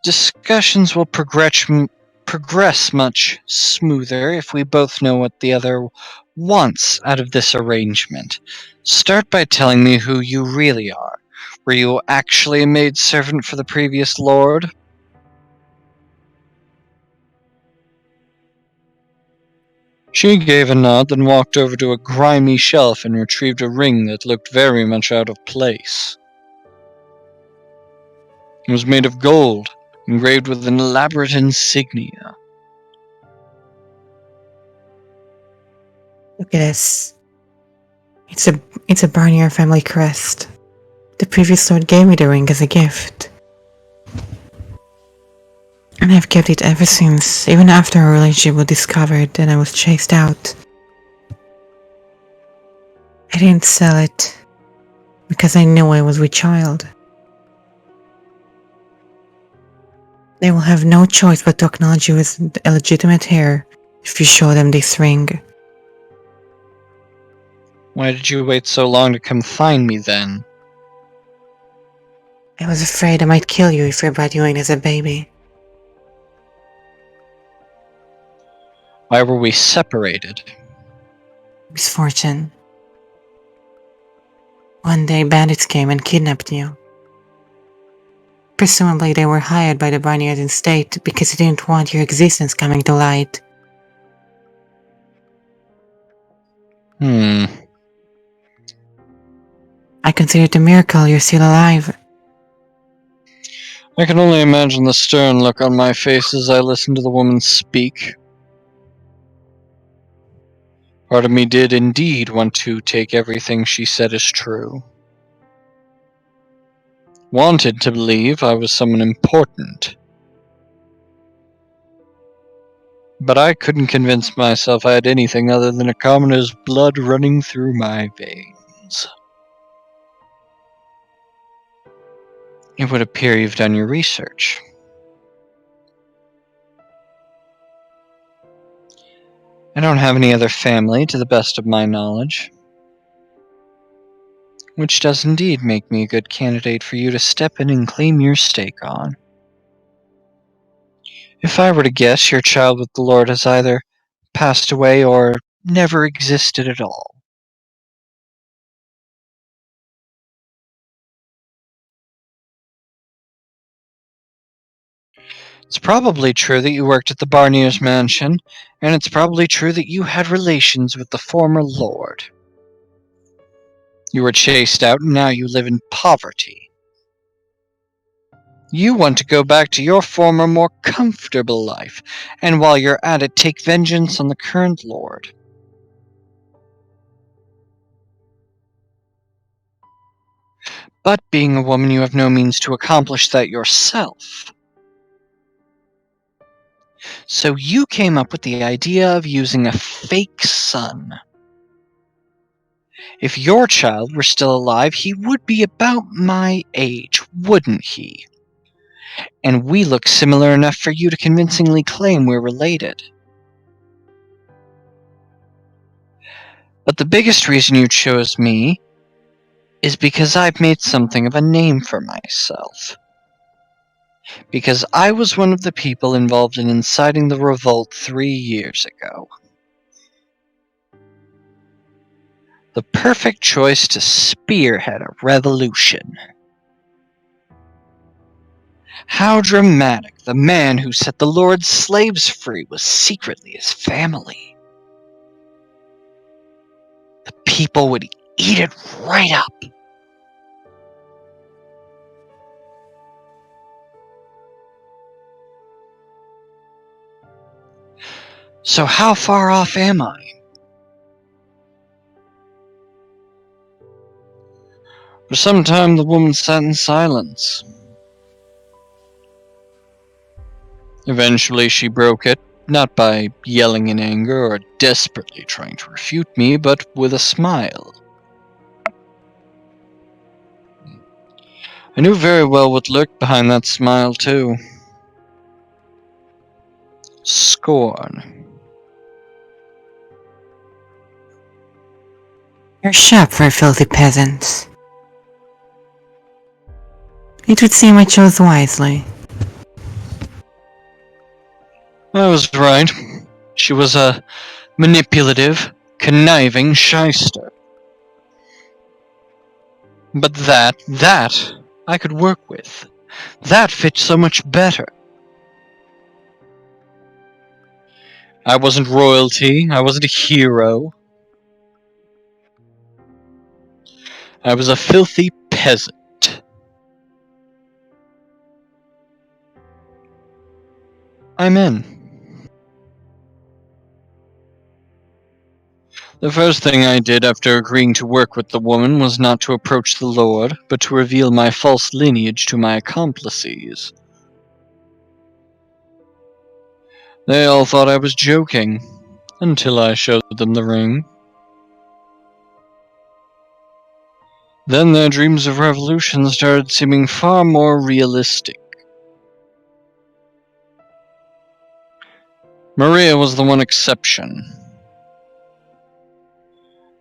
Discussions will progress much smoother if we both know what the other wants out of this arrangement. Start by telling me who you really are. Were you actually a maidservant for the previous lord? She gave a nod, then walked over to a grimy shelf and retrieved a ring that looked very much out of place. It was made of gold, engraved with an elaborate insignia. Look at this. It's a Barnier family crest. The previous lord gave me the ring as a gift. And I've kept it ever since, even after our relationship was discovered and I was chased out. I didn't sell it because I knew I was with child. They will have no choice but to acknowledge you as a legitimate heir if you show them this ring. Why did you wait so long to come find me then? I was afraid I might kill you if I brought you in as a baby. Why were we separated? Misfortune. One day bandits came and kidnapped you. Presumably they were hired by the Barniers estate because they didn't want your existence coming to light. I consider it a miracle you're still alive. I can only imagine the stern look on my face as I listened to the woman speak. Part of me did indeed want to take everything she said as true. wanted to believe I was someone important. But I couldn't convince myself I had anything other than a commoner's blood running through my veins. It would appear you've done your research. I don't have any other family, to the best of my knowledge. Which does indeed make me a good candidate for you to step in and claim your stake on. If I were to guess, your child with the Lord has either passed away or never existed at all. It's probably true that you worked at the Barnier's mansion, and it's probably true that you had relations with the former Lord. You were chased out, and now you live in poverty. You want to go back to your former, more comfortable life, and while you're at it, take vengeance on the current Lord. But being a woman, you have no means to accomplish that yourself. So you came up with the idea of using a fake son. If your child were still alive, he would be about my age, wouldn't he? And we look similar enough for you to convincingly claim we're related. But the biggest reason you chose me is because I've made something of a name for myself. Because I was one of the people involved in inciting the revolt 3 years ago. The perfect choice to spearhead a revolution. How dramatic! The man who set the Lord's slaves free was secretly his family. The people would eat it right up. So how far off am I? For some time the woman sat in silence. Eventually she broke it, not by yelling in anger or desperately trying to refute me, but with a smile. I knew very well what lurked behind that smile, too. Scorn. You're sharp for a filthy peasant. It would seem I chose wisely. I was right. She was a manipulative, conniving shyster. But that, I could work with. That fit so much better. I wasn't royalty, I wasn't a hero. I was a filthy peasant. I'm in. The first thing I did after agreeing to work with the woman was not to approach the Lord, but to reveal my false lineage to my accomplices. They all thought I was joking, until I showed them the ring. Then their dreams of revolution started seeming far more realistic. Maria was the one exception.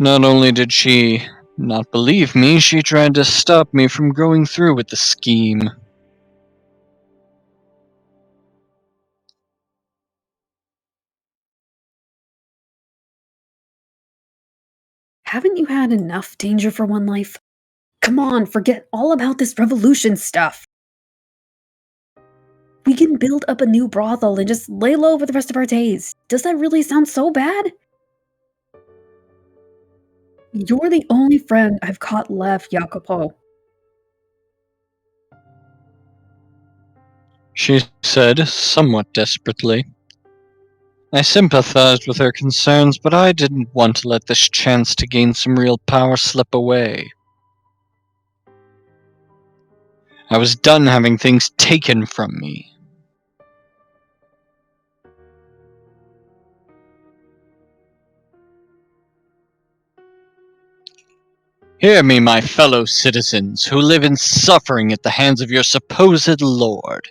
Not only did she not believe me, she tried to stop me from going through with the scheme. Haven't you had enough danger for one life? Come on, forget all about this revolution stuff. We can build up a new brothel and just lay low for the rest of our days. Does that really sound so bad? You're the only friend I've caught left, Jacopo. She said, somewhat desperately. I sympathized with her concerns, but I didn't want to let this chance to gain some real power slip away. I was done having things taken from me. Hear me, my fellow citizens, who live in suffering at the hands of your supposed lord.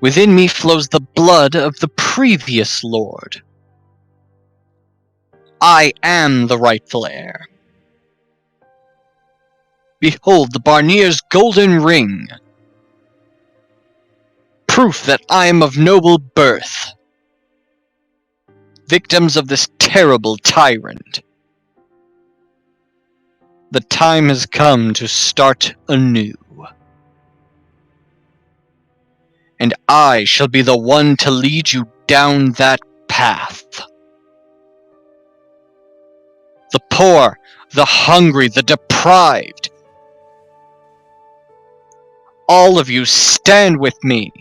Within me flows the blood of the previous lord. I am the rightful heir. Behold the Barnier's golden ring, proof that I am of noble birth. Victims of this terrible tyrant. The time has come to start anew. And I shall be the one to lead you down that path. The poor, the hungry, the deprived. All of you stand with me.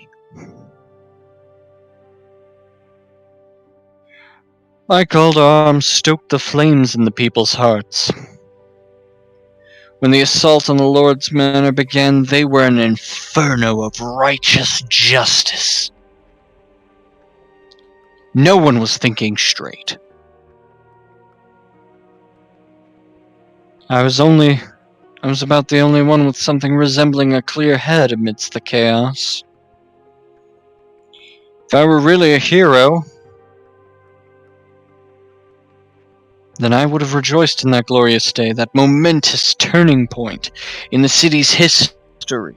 My cold arms stoked the flames in the people's hearts. When the assault on the Lord's manor began, they were an inferno of righteous justice. No one was thinking straight. I was about the only one with something resembling a clear head amidst the chaos. If I were really a hero, then I would have rejoiced in that glorious day, that momentous turning point in the city's history.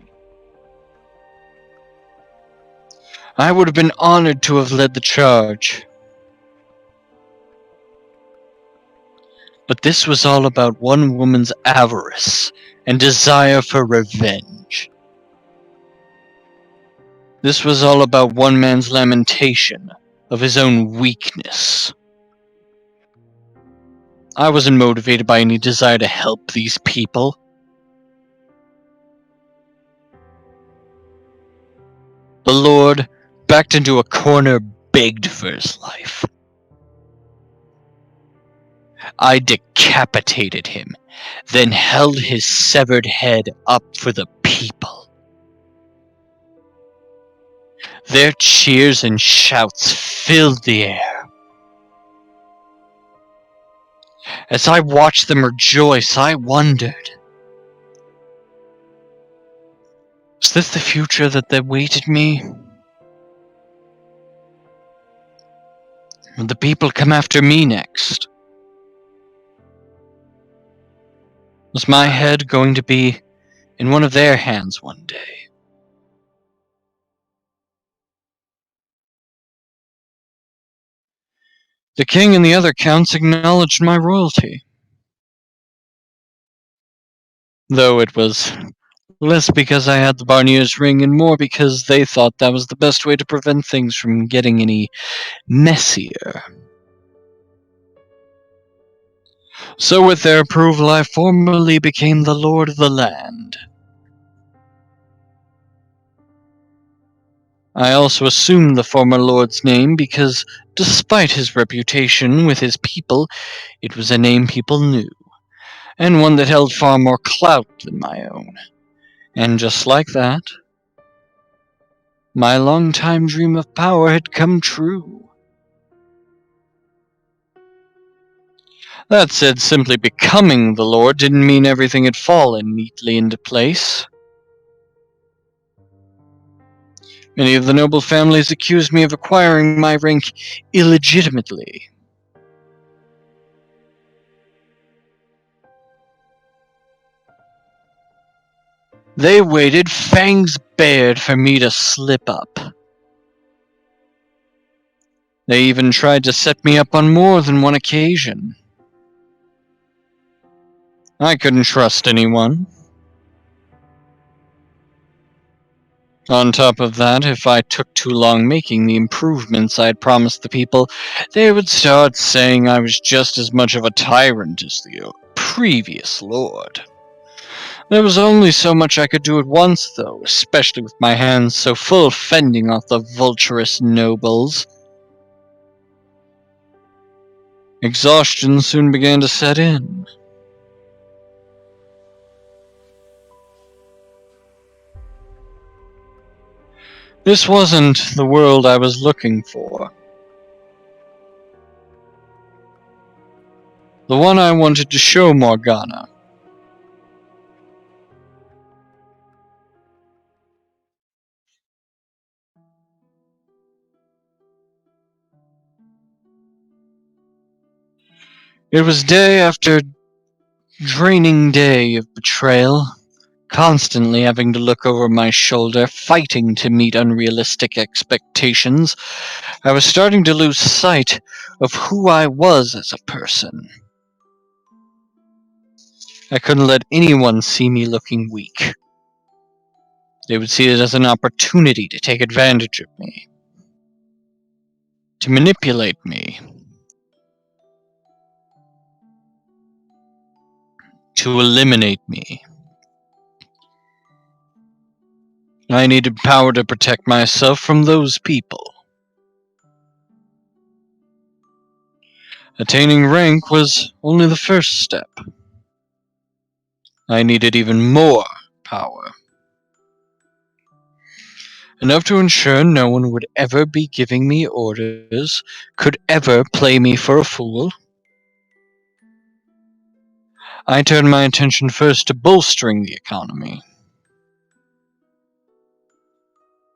I would have been honored to have led the charge. But this was all about one woman's avarice and desire for revenge. This was all about one man's lamentation of his own weakness. I wasn't motivated by any desire to help these people. The Lord, backed into a corner, begged for his life. I decapitated him, then held his severed head up for the people. Their cheers and shouts filled the air. As I watched them rejoice, I wondered, was this the future that awaited me? Would the people come after me next? Was my head going to be in one of their hands one day? The king and the other counts acknowledged my royalty, though it was less because I had the Barnier's ring and more because they thought that was the best way to prevent things from getting any messier. So with their approval, I formally became the lord of the land. I also assumed the former lord's name because, despite his reputation with his people, it was a name people knew, and one that held far more clout than my own. And just like that, my long-time dream of power had come true. That said, simply becoming the lord didn't mean everything had fallen neatly into place. Many of the noble families accused me of acquiring my rank illegitimately. They waited, fangs bared, for me to slip up. They even tried to set me up on more than one occasion. I couldn't trust anyone. On top of that, if I took too long making the improvements I had promised the people, they would start saying I was just as much of a tyrant as the previous lord. There was only so much I could do at once, though, especially with my hands so full fending off the vulturous nobles. Exhaustion soon began to set in. This wasn't the world I was looking for. The one I wanted to show Morgana. It was day after draining day of betrayal, constantly having to look over my shoulder, fighting to meet unrealistic expectations. I was starting to lose sight of who I was as a person. I couldn't let anyone see me looking weak. They would see it as an opportunity to take advantage of me, to manipulate me, to eliminate me. I needed power to protect myself from those people. Attaining rank was only the first step. I needed even more power. Enough to ensure no one would ever be giving me orders, could ever play me for a fool. I turned my attention first to bolstering the economy.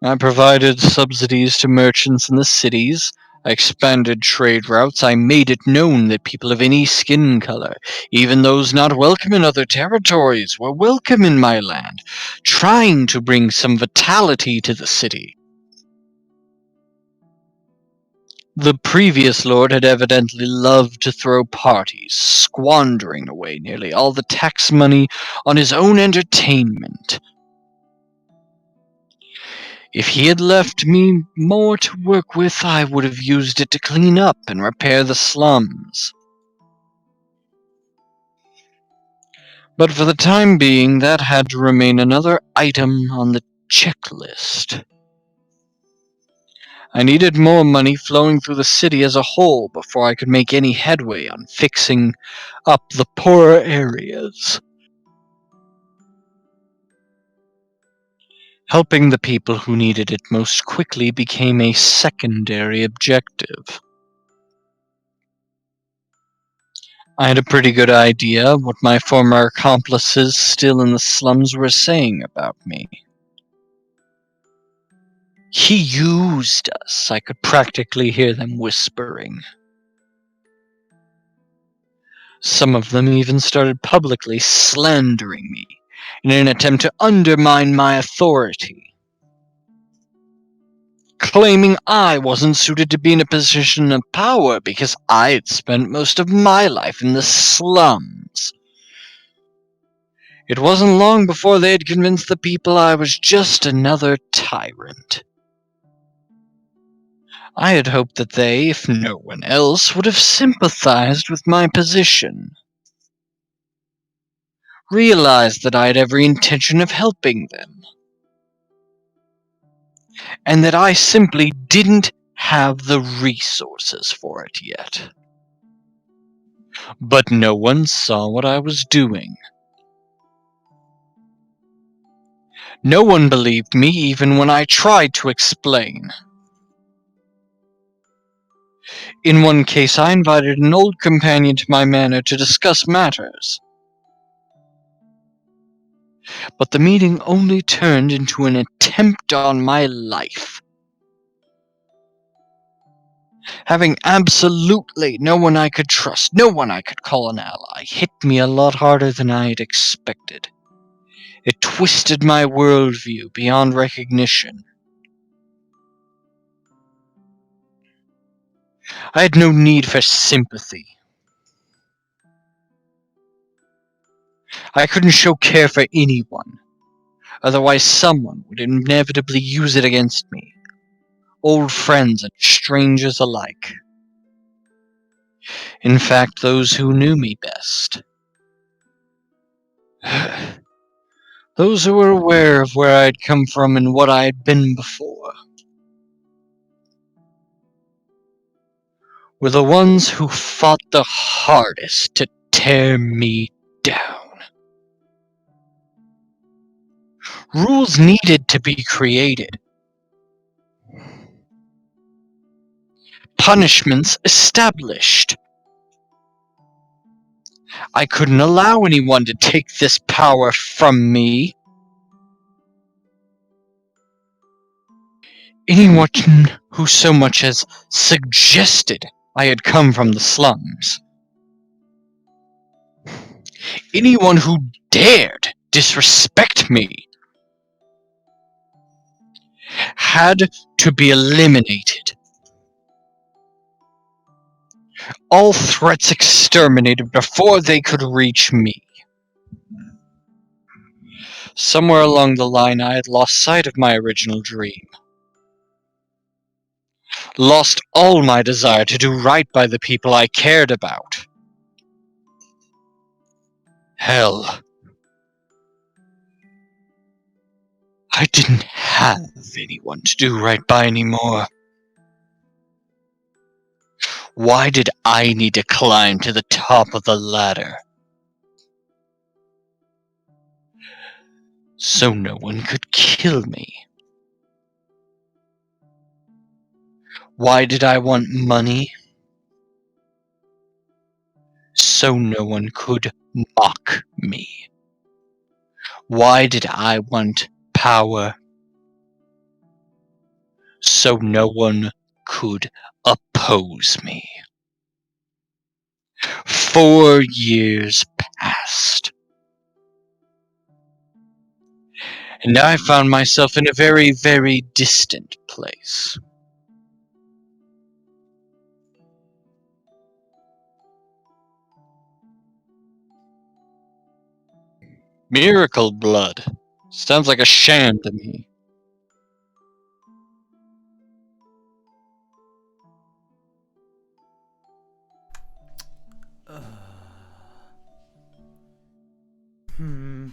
I provided subsidies to merchants in the cities. I expanded trade routes. I made it known that people of any skin color, even those not welcome in other territories, were welcome in my land, trying to bring some vitality to the city. The previous lord had evidently loved to throw parties, squandering away nearly all the tax money on his own entertainment. If he had left me more to work with, I would have used it to clean up and repair the slums. But for the time being, that had to remain another item on the checklist. I needed more money flowing through the city as a whole before I could make any headway on fixing up the poorer areas. Helping the people who needed it most quickly became a secondary objective. I had a pretty good idea what my former accomplices still in the slums were saying about me. He used us, I could practically hear them whispering. Some of them even started publicly slandering me in an attempt to undermine my authority, claiming I wasn't suited to be in a position of power because I had spent most of my life in the slums. It wasn't long before they had convinced the people I was just another tyrant. I had hoped that they, if no one else, would have sympathized with my position, realized that I had every intention of helping them, and that I simply didn't have the resources for it yet. But no one saw what I was doing. No one believed me even when I tried to explain. In one case, I invited an old companion to my manor to discuss matters. But the meeting only turned into an attempt on my life. Having absolutely no one I could trust, no one I could call an ally, hit me a lot harder than I had expected. It twisted my worldview beyond recognition. I had no need for sympathy. I couldn't show care for anyone, otherwise someone would inevitably use it against me. Old friends and strangers alike. In fact, those who knew me best. Those who were aware of where I'd come from and what I had been before. Were the ones who fought the hardest to tear me down. Rules needed to be created. Punishments established. I couldn't allow anyone to take this power from me. Anyone who so much as suggested I had come from the slums. Anyone who dared disrespect me had to be eliminated. All threats exterminated before they could reach me. Somewhere along the line, I had lost sight of my original dream. Lost all my desire to do right by the people I cared about. Hell. I didn't have anyone to do right by anymore. Why did I need to climb to the top of the ladder? So no one could kill me. Why did I want money? So no one could mock me. Why did I want power? So no one could oppose me. 4 years passed. And I found myself in a very, very distant place. Miracle blood. Sounds like a sham to me. Hmm.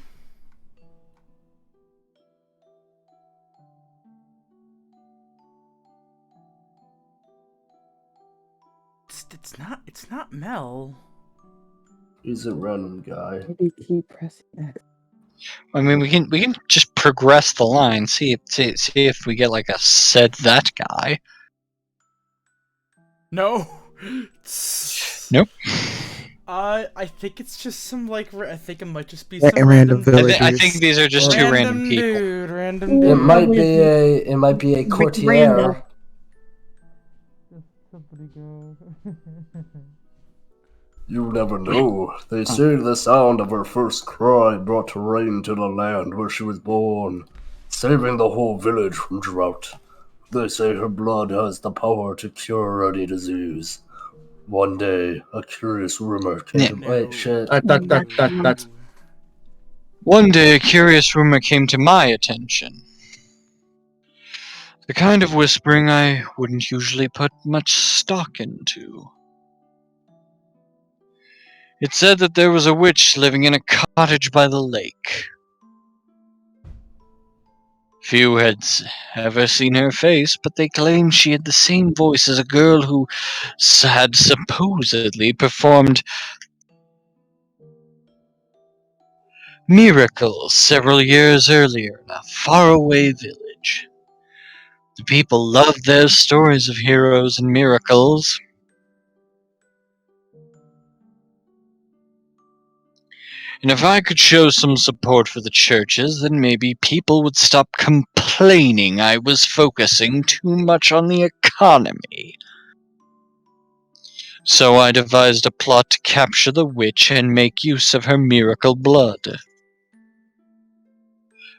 It's not Mel. He's a random guy. Maybe keep pressing X. I mean, we can just progress the line, see if we get like a said that guy. No. Nope. I think it's just some like I think it might just be Yeah, some random I think these are just two random people. dude, random It dude. might be a Rando. courtier. Somebody go. You never know. They say the sound of her first cry brought rain to the land where she was born, saving the whole village from drought. They say her blood has the power to cure any disease. One day, a curious rumor came Yeah. to wait, shit. That's One day, a curious rumor came to my attention. The kind of whispering I wouldn't usually put much stock into. It said that there was a witch living in a cottage by the lake. Few had ever seen her face, but they claimed she had the same voice as a girl who had supposedly performed miracles several years earlier in a faraway village. The people loved their stories of heroes and miracles. And if I could show some support for the churches, then maybe people would stop complaining I was focusing too much on the economy. So I devised a plot to capture the witch and make use of her miracle blood.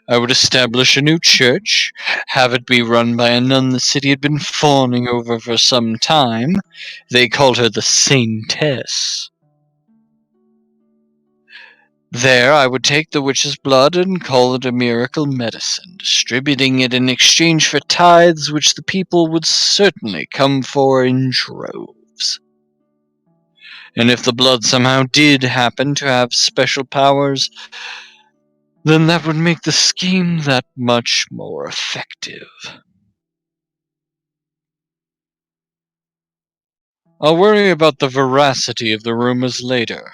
I would establish a new church, have it be run by a nun the city had been fawning over for some time. They called her the Saintess. There I would take the witch's blood and call it a miracle medicine, distributing it in exchange for tithes which the people would certainly come for in droves. And if the blood somehow did happen to have special powers, then that would make the scheme that much more effective. I'll worry about the veracity of the rumors later.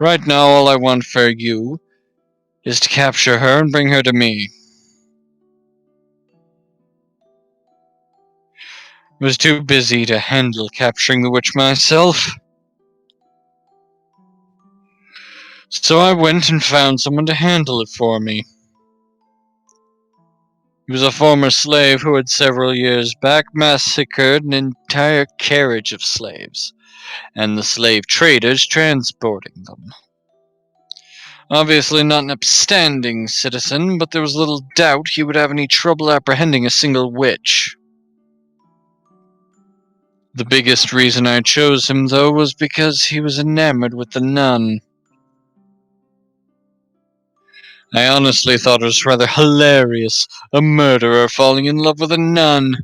Right now, all I want for you is to capture her and bring her to me. was too busy to handle capturing the witch myself. So I went and found someone to handle it for me. He was a former slave who had several years back massacred an entire carriage of slaves, and the slave traders transporting them. Obviously not an upstanding citizen, but there was little doubt he would have any trouble apprehending a single witch. The biggest reason I chose him, though, was because he was enamored with the nun. I honestly thought it was rather hilarious, a murderer falling in love with a nun.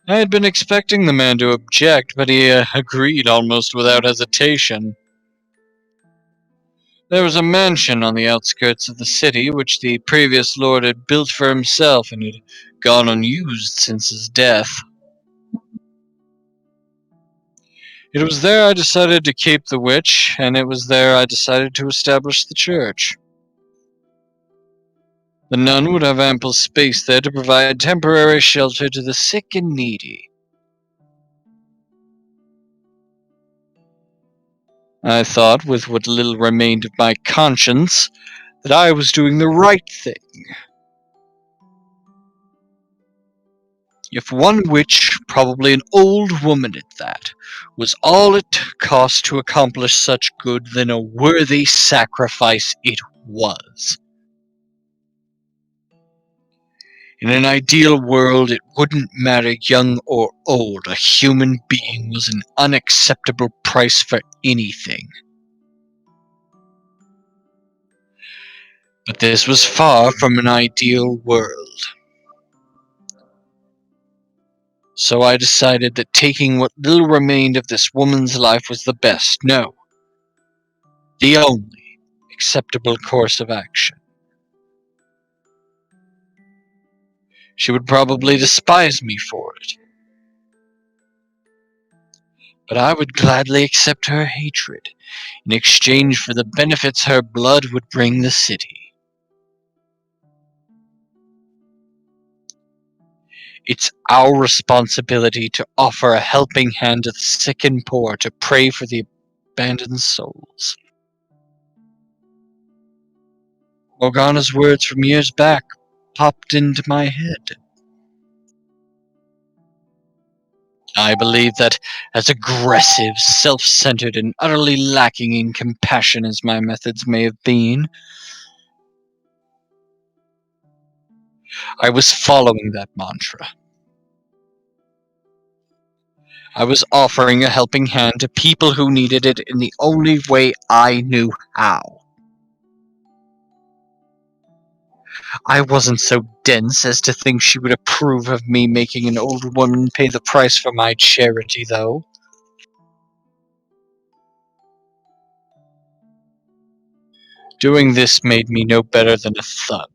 I had been expecting the man to object, but he agreed almost without hesitation. There was a mansion on the outskirts of the city which the previous lord had built for himself and had gone unused since his death. It was there I decided to keep the witch, and it was there I decided to establish the church. The nun would have ample space there to provide temporary shelter to the sick and needy. I thought, with what little remained of my conscience, that I was doing the right thing. If one witch, probably an old woman at that, was all it cost to accomplish such good, then a worthy sacrifice it was. In an ideal world, it wouldn't matter young or old, a human being was an unacceptable price for anything. But this was far from an ideal world. So I decided that taking what little remained of this woman's life was the best, no, the only acceptable course of action. She would probably despise me for it, but I would gladly accept her hatred in exchange for the benefits her blood would bring the city. It's our responsibility to offer a helping hand to the sick and poor, to pray for the abandoned souls. Morgana's words from years back popped into my head. I believe that, as aggressive, self-centered, and utterly lacking in compassion as my methods may have been, I was following that mantra. I was offering a helping hand to people who needed it in the only way I knew how. I wasn't so dense as to think she would approve of me making an old woman pay the price for my charity, though. Doing this made me no better than a thug.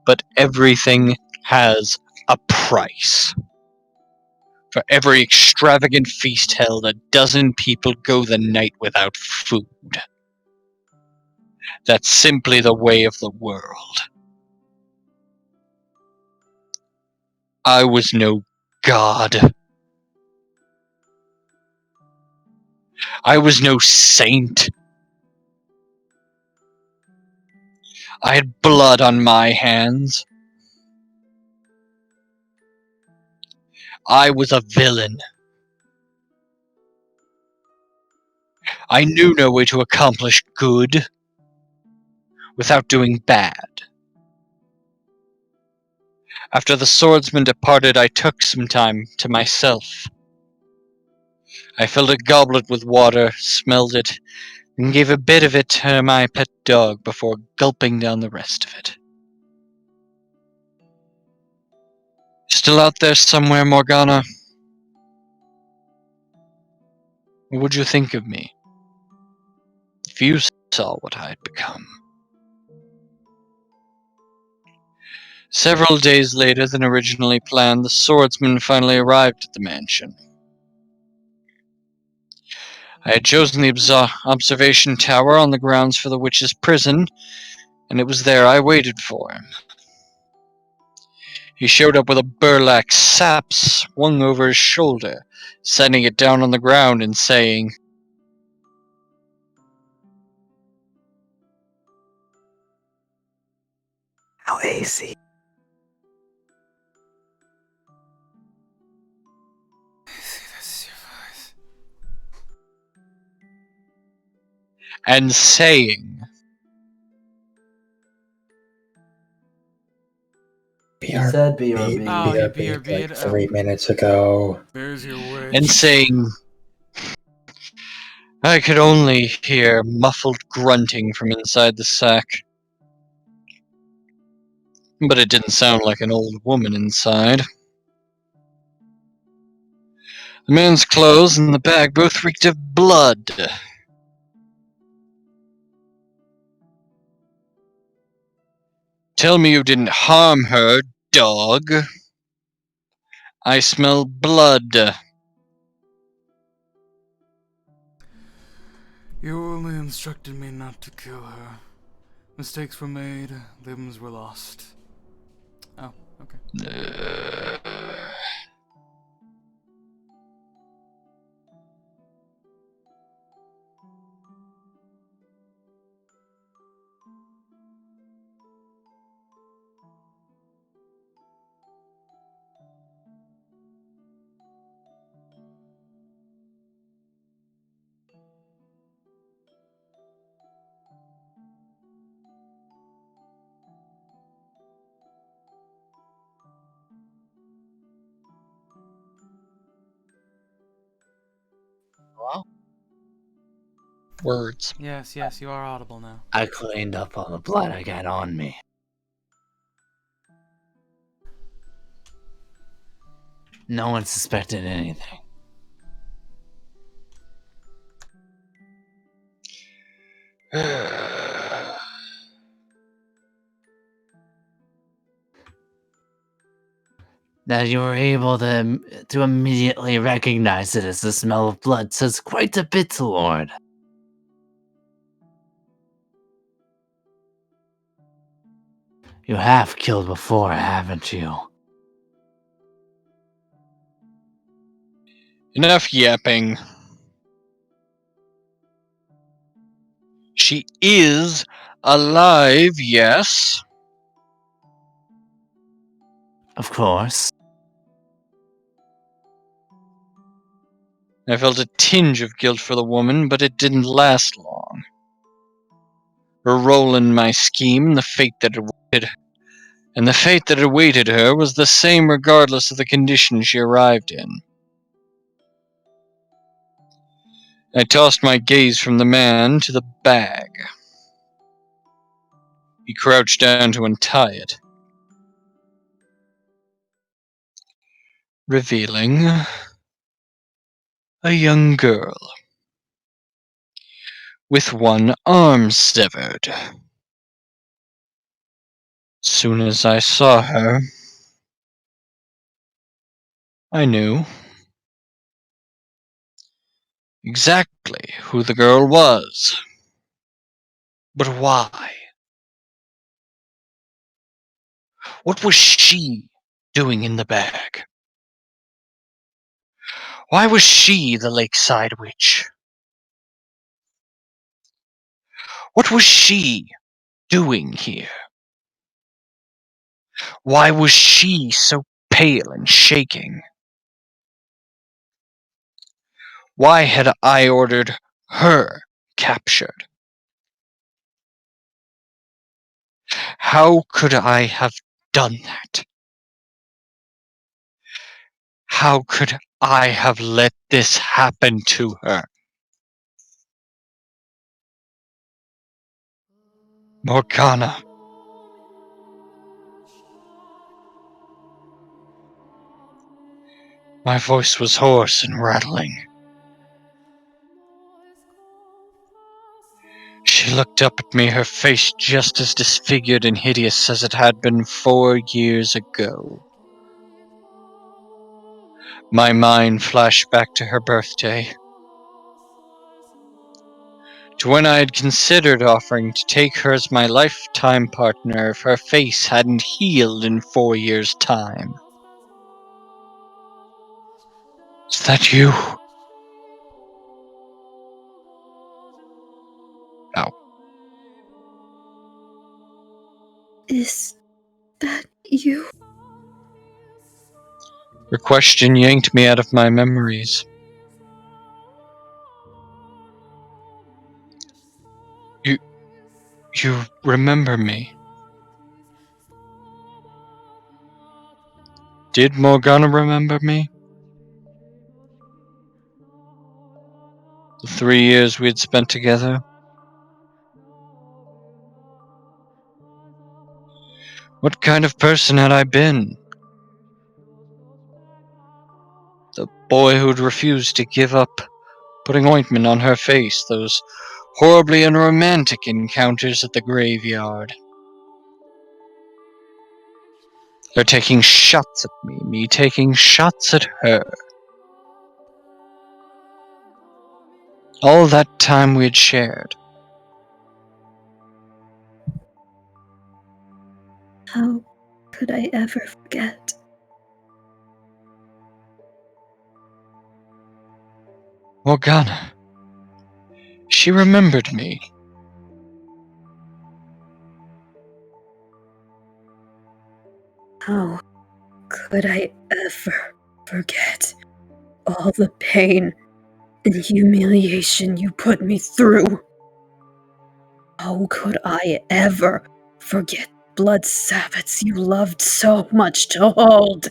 But everything has a price. For every extravagant feast held, a dozen people go the night without food. That's simply the way of the world. I was no god. I was no saint. I had blood on my hands. I was a villain. I knew no way to accomplish good without doing bad. After the swordsman departed, I took some time to myself. I filled a goblet with water, smelled it, and gave a bit of it to my pet dog before gulping down the rest of it. Still out there somewhere, Morgana? What would you think of me if you saw what I had become? Several days later than originally planned, the swordsman finally arrived at the mansion. I had chosen the observation tower on the grounds for the witch's prison, and it was there I waited for him. He showed up with a burlap sack swung over his shoulder, setting it down on the ground and saying, How easy. and saying, He said BRB. Oh, you BRB'd? like 3 minutes ago. There's your witch. and saying, I could only hear muffled grunting from inside the sack. But it didn't sound like an old woman inside. The man's clothes and the bag both reeked of blood. Tell me you didn't harm her, dog. I smell blood. You only instructed me not to kill her. Mistakes were made, limbs were lost. Oh, okay. Well, Words. Yes, you are audible now. I cleaned up all the blood I got on me. No one suspected anything. That you were able to immediately recognize it as the smell of blood says quite a bit, Lord. You have killed before, haven't you? Enough yapping. She is alive, yes. Of course. I felt a tinge of guilt for the woman, but it didn't last long. Her role in my scheme and the fate that awaited her was the same regardless of the condition she arrived in. I tossed my gaze from the man to the bag. He crouched down to untie it, revealing a young girl with one arm severed. Soon as I saw her, I knew exactly who the girl was. But why? What was she doing in the bag? Why was she the lakeside witch? What was she doing here? Why was she so pale and shaking? Why had I ordered her captured? How could I have done that? How could I have let this happen to her? Morgana. My voice was hoarse and rattling. She looked up at me, her face just as disfigured and hideous as it had been 4 years ago. My mind flashed back to her birthday. to when I had considered offering to take her as my lifetime partner if her face hadn't healed in 4 years' time. Is that you? Oh. Is that you? Your question yanked me out of my memories. You remember me? Did Morgana remember me? The 3 years we had spent together? What kind of person had I been? The boy who'd refused to give up putting ointment on her face, those horribly unromantic encounters at the graveyard. Her taking shots at me taking shots at her. All that time we had shared. How could I ever forget? Morgana. She remembered me. How could I ever forget all the pain and humiliation you put me through? How could I ever forget blood sabbats you loved so much to hold?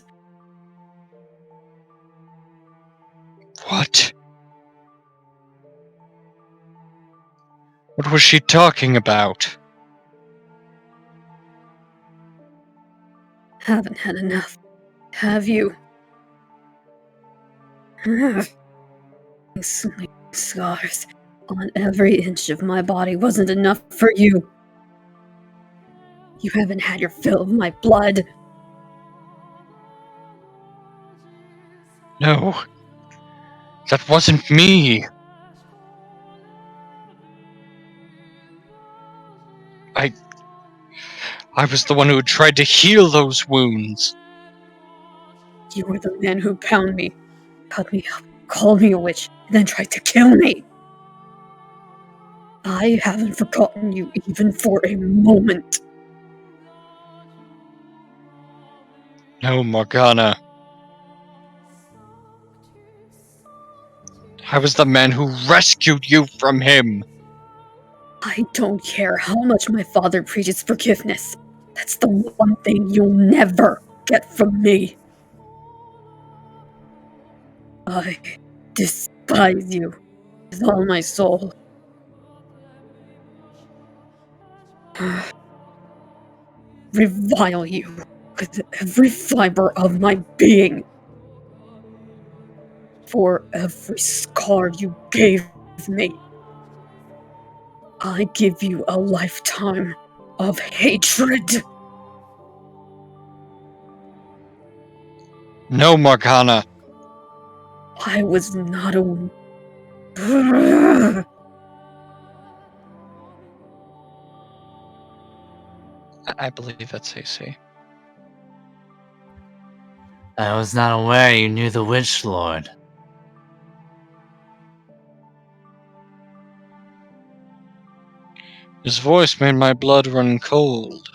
What? What was she talking about? Haven't had enough, have you? Sleep scars on every inch of my body wasn't enough for you. You haven't had your fill of my blood. No. That wasn't me. I was the one who had tried to heal those wounds. You were the man who bound me, cut me up, called me a witch, and then tried to kill me. I haven't forgotten you even for a moment. No, Morgana. I was the man who rescued you from him. I don't care how much my father preaches forgiveness. That's the one thing you'll never get from me. I despise you with all my soul. Revile you with every fiber of my being. For every scar you gave me, I give you a lifetime of hatred. No, Morgana. I was not a... I believe that's AC. I was not aware you knew the Witch Lord. His voice made my blood run cold.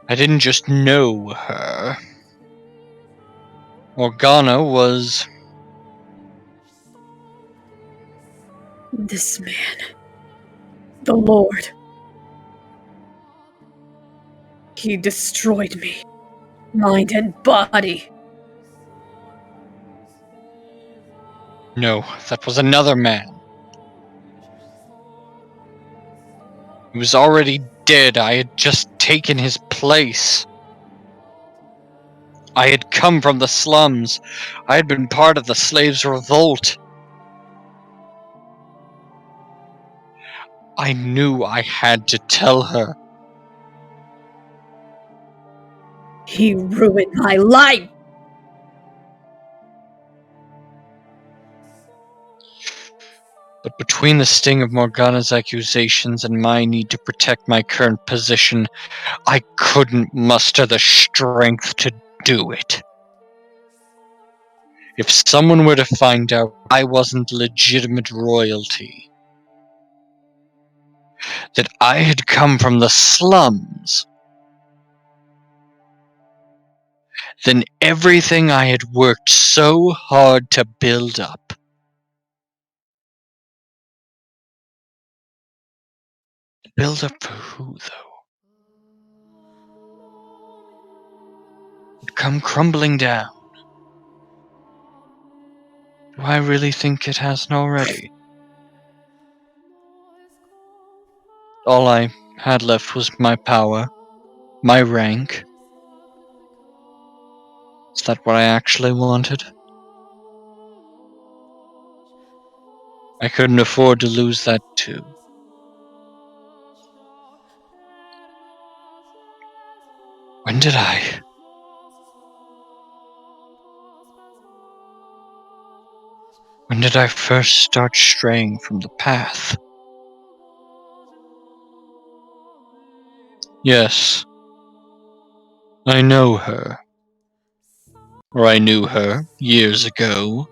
I didn't just know her. Morgana was... This man, the Lord, he destroyed me, mind and body. No, that was another man. He was already dead. I had just taken his place. I had come from the slums. I had been part of the slaves' revolt. I knew I had to tell her. He ruined my life. But between the sting of Morgana's accusations and my need to protect my current position, I couldn't muster the strength to do it. If someone were to find out I wasn't legitimate royalty, that I had come from the slums, then everything I had worked so hard to build up for who, though? Would come crumbling down. Do I really think it hasn't already? All I had left was my power, my rank. Is that what I actually wanted? I couldn't afford to lose that too. When did I? When did I first start straying from the path? Yes, I know her. Or I knew her years ago.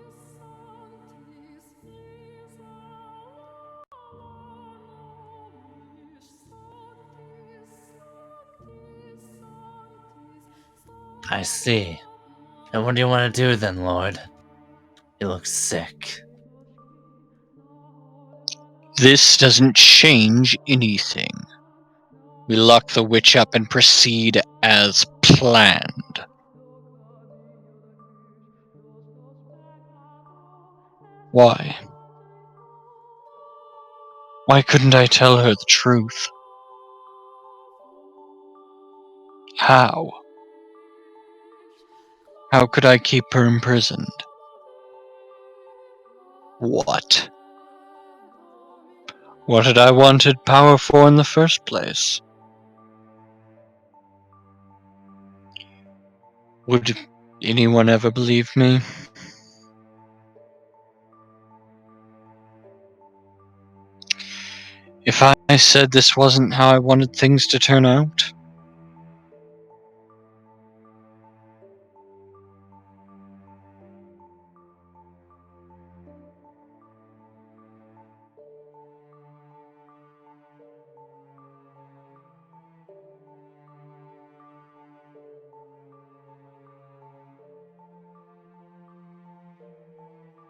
I see. And what do you want to do then, Lord? You look sick. This doesn't change anything. We lock the witch up and proceed as planned. Why? Why couldn't I tell her the truth? How? How could I keep her imprisoned? What? What had I wanted power for in the first place? Would anyone ever believe me? If I said this wasn't how I wanted things to turn out?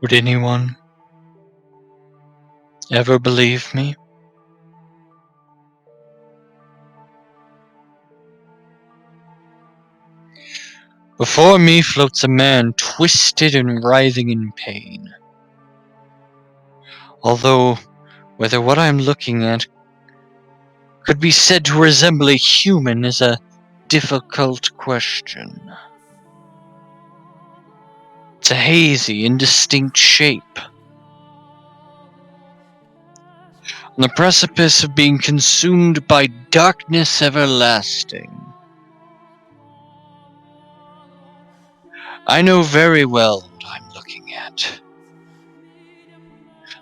Would anyone ever believe me? Before me floats a man twisted and writhing in pain. Although, whether what I'm looking at could be said to resemble a human is a difficult question. It's a hazy, indistinct shape. On the precipice of being consumed by darkness everlasting. I know very well what I'm looking at.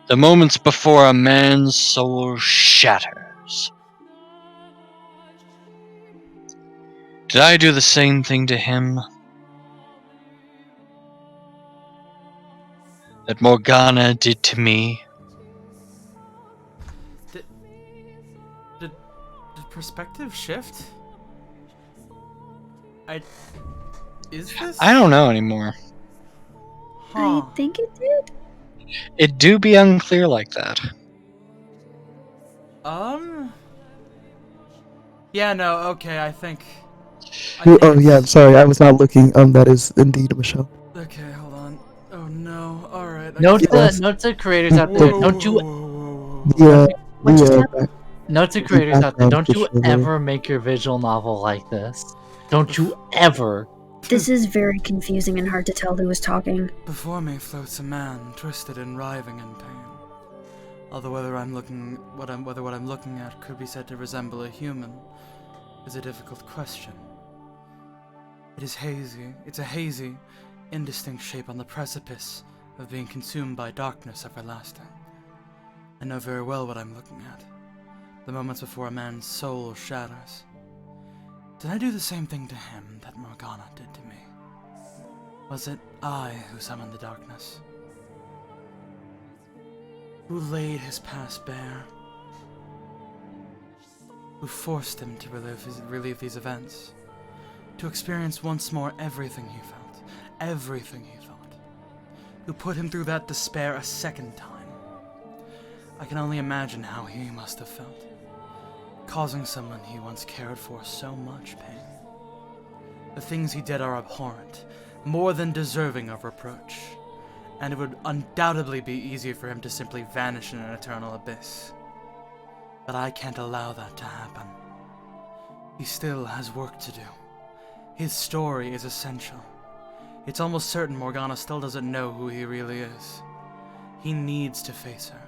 The moments before a man's soul shatters. Did I do the same thing to him that Morgana did to me? Did perspective shift? Is this? I don't know anymore. Huh. I think it did. It do be unclear like that. Yeah, no, okay, I think Oh yeah, sorry, I was not looking. That is indeed Michelle. Okay, hold on. Oh no, alright. Note Yes. to creators out there. Don't you Yeah, What just happened? note to the creators out there. background Don't for you sure. ever make your visual novel like this. Don't you ever. This is very confusing and hard to tell who was talking. Before me floats a man, twisted and writhing in pain. Although whether what I'm looking at could be said to resemble a human is a difficult question. It is hazy. It's a hazy, indistinct shape on the precipice of being consumed by darkness everlasting. I know very well what I'm looking at. The moments before a man's soul shatters. Did I do the same thing to him that Morgana did to me? Was it I who summoned the darkness? Who laid his past bare? Who forced him to relive these events? To experience once more everything he felt, everything he thought? Who put him through that despair a second time? I can only imagine how he must have felt, causing someone he once cared for so much pain. The things he did are abhorrent, more than deserving of reproach, and it would undoubtedly be easier for him to simply vanish in an eternal abyss. But I can't allow that to happen. He still has work to do. His story is essential. It's almost certain Morgana still doesn't know who he really is. He needs to face her,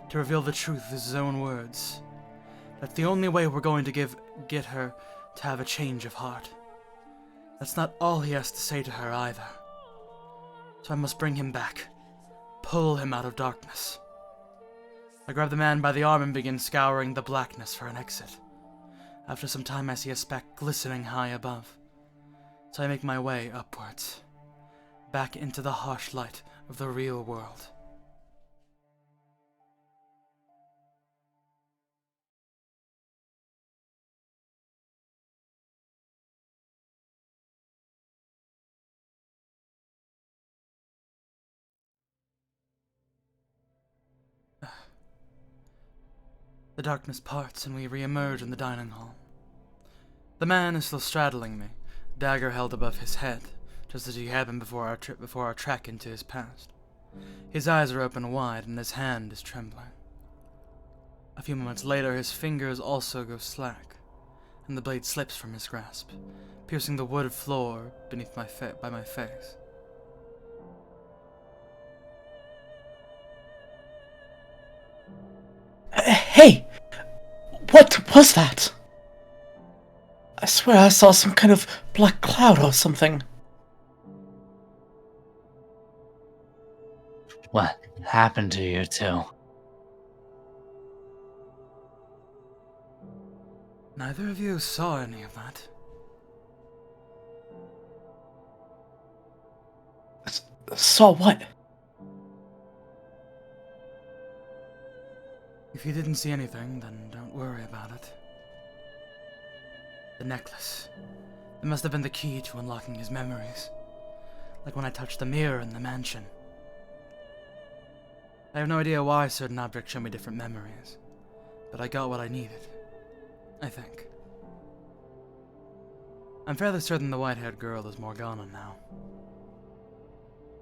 to reveal the truth with his own words. That's the only way we're going to get her to have a change of heart. That's not all he has to say to her either. So I must bring him back, pull him out of darkness. I grab the man by the arm and begin scouring the blackness for an exit. After some time I see a speck glistening high above. So I make my way upwards, back into the harsh light of the real world. The darkness parts and we re-emerge in the dining hall. The man is still straddling me, dagger held above his head, just as he had been before our trek into his past. His eyes are open wide and his hand is trembling. A few moments later, his fingers also go slack, and the blade slips from his grasp, piercing the wood floor beneath by my face. Hey! What was that? I swear I saw some kind of black cloud or something. What happened to you two? Neither of you saw any of that. Saw what? If you didn't see anything, then don't worry about it. The necklace. It must have been the key to unlocking his memories. Like when I touched the mirror in the mansion. I have no idea why certain objects show me different memories, but I got what I needed. I think. I'm fairly certain the white-haired girl is Morgana now.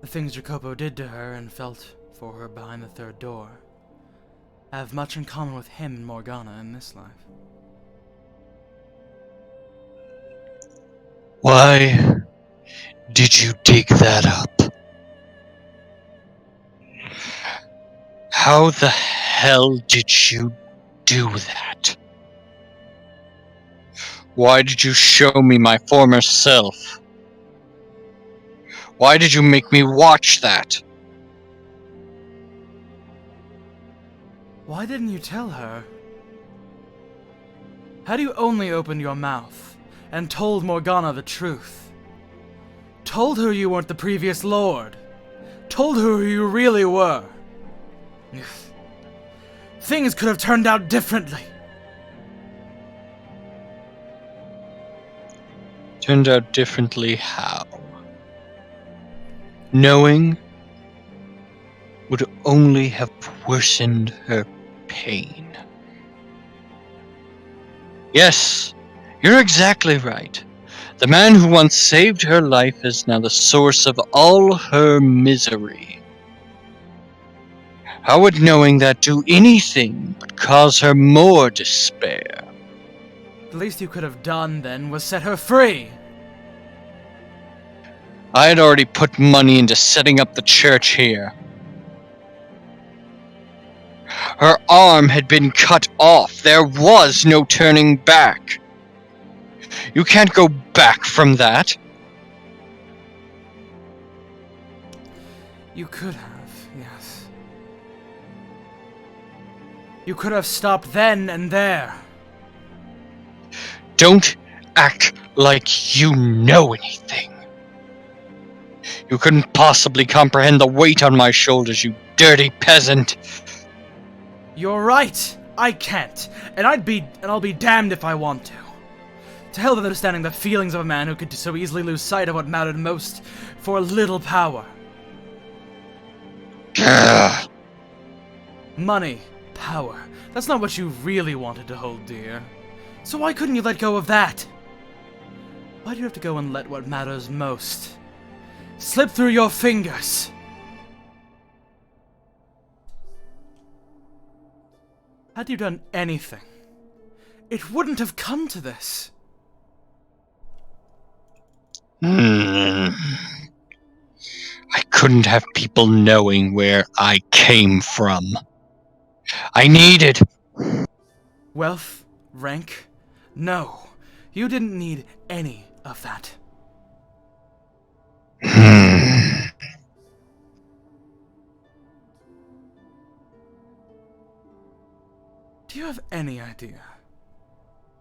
The things Jacopo did to her and felt for her behind the third door have much in common with him and Morgana in this life. Why did you dig that up? How the hell did you do that? Why did you show me my former self? Why did you make me watch that? Why didn't you tell her? Had you only opened your mouth and told Morgana the truth? Told her you weren't the previous lord? Told her who you really were? Things could have turned out differently. Turned out differently how? Knowing would only have worsened her pain. Yes, you're exactly right. The man who once saved her life is now the source of all her misery. How would knowing that do anything but cause her more despair? The least you could have done then was set her free. I had already put money into setting up the church here. Her arm had been cut off. There was no turning back. You can't go back from that. You could have, yes. You could have stopped then and there. Don't act like you know anything. You couldn't possibly comprehend the weight on my shoulders, you dirty peasant. You're right. I can't. And I'll be damned if I want to. To hell with understanding the feelings of a man who could so easily lose sight of what mattered most for a little power. Money, power. That's not what you really wanted to hold dear. So why couldn't you let go of that? Why do you have to go and let what matters most slip through your fingers? Had you done anything, it wouldn't have come to this. I couldn't have people knowing where I came from. I needed Wealth? Rank? No, you didn't need any of that. Do you have any idea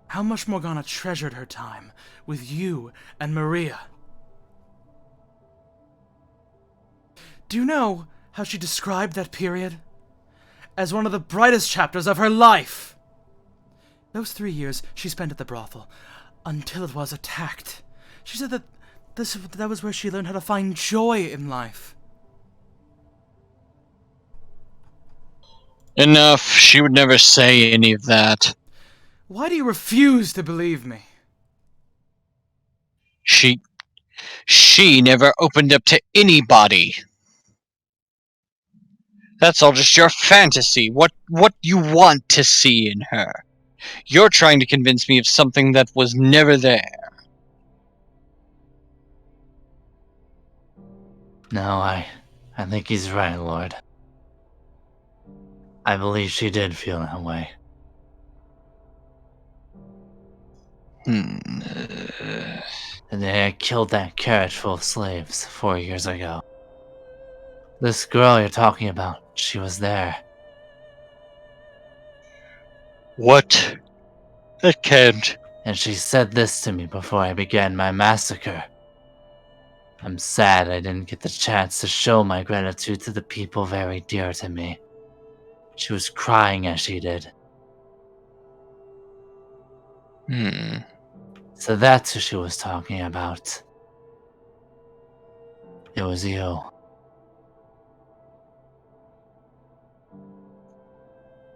how much Morgana treasured her time with you and Maria? Do you know how she described that period as one of the brightest chapters of her life? Those 3 years she spent at the brothel until it was attacked. She said that that was where she learned how to find joy in life. enough. She would never say any of that. Why do you refuse to believe me? She never opened up to anybody. That's all just your fantasy. What you want to see in her. You're trying to convince me of something that was never there. No, I think he's right, Lord. I believe she did feel that way. The day I killed that carriage full of slaves 4 years ago. This girl you're talking about, she was there. What? That can't. And she said this to me before I began my massacre. I'm sad I didn't get the chance to show my gratitude to the people very dear to me. She was crying as she did. So that's who she was talking about. It was you.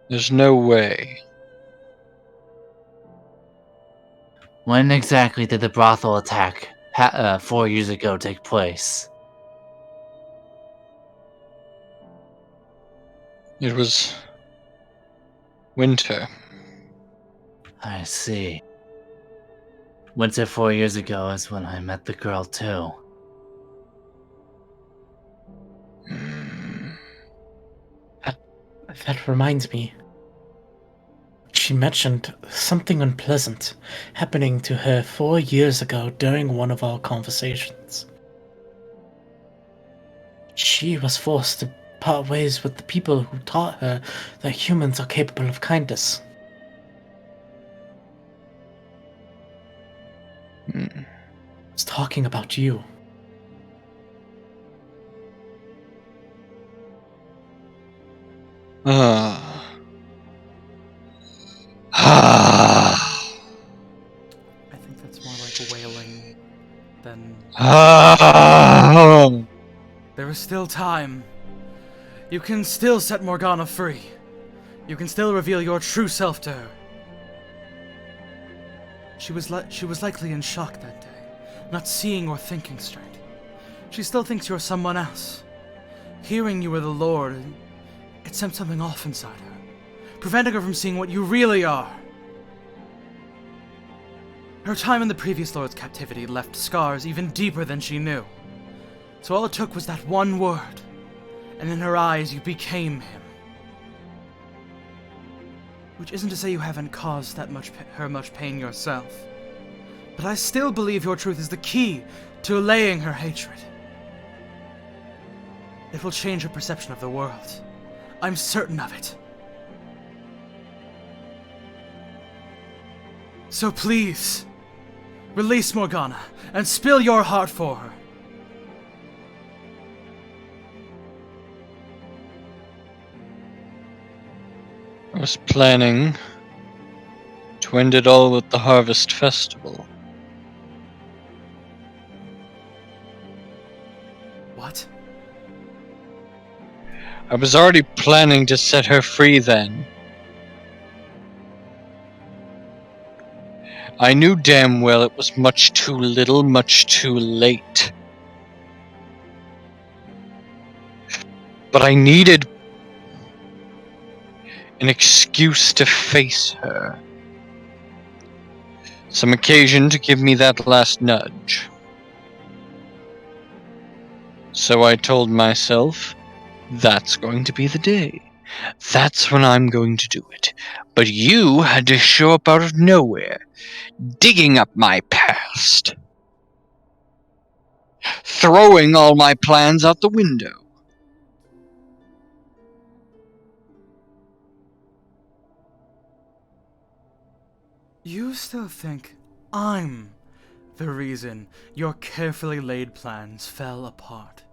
There's no way. When exactly did the brothel attack 4 years ago take place? It was winter. I see. Winter 4 years ago is when I met the girl too. That reminds me. She mentioned something unpleasant happening to her 4 years ago during one of our conversations. She was forced to part ways with the people who taught her that humans are capable of kindness. I was talking about you. I think that's more like wailing than... There is still time. You can still set Morgana free. You can still reveal your true self to her. She was likely in shock that day, not seeing or thinking straight. She still thinks you're someone else. Hearing you were the Lord, it sent something off inside her, preventing her from seeing what you really are. Her time in the previous Lord's captivity left scars even deeper than she knew. So all it took was that one word, and in her eyes you became him. Which isn't to say you haven't caused her much pain yourself. But I still believe your truth is the key to allaying her hatred. It will change her perception of the world. I'm certain of it. So please, release Morgana and spill your heart for her. I was planning to end it all with the Harvest Festival. What? I was already planning to set her free then. I knew damn well it was much too little, much too late. But I needed an excuse to face her. Some occasion to give me that last nudge. So I told myself, that's going to be the day. That's when I'm going to do it. But you had to show up out of nowhere, digging up my past. Throwing all my plans out the window. You still think I'm the reason your carefully laid plans fell apart?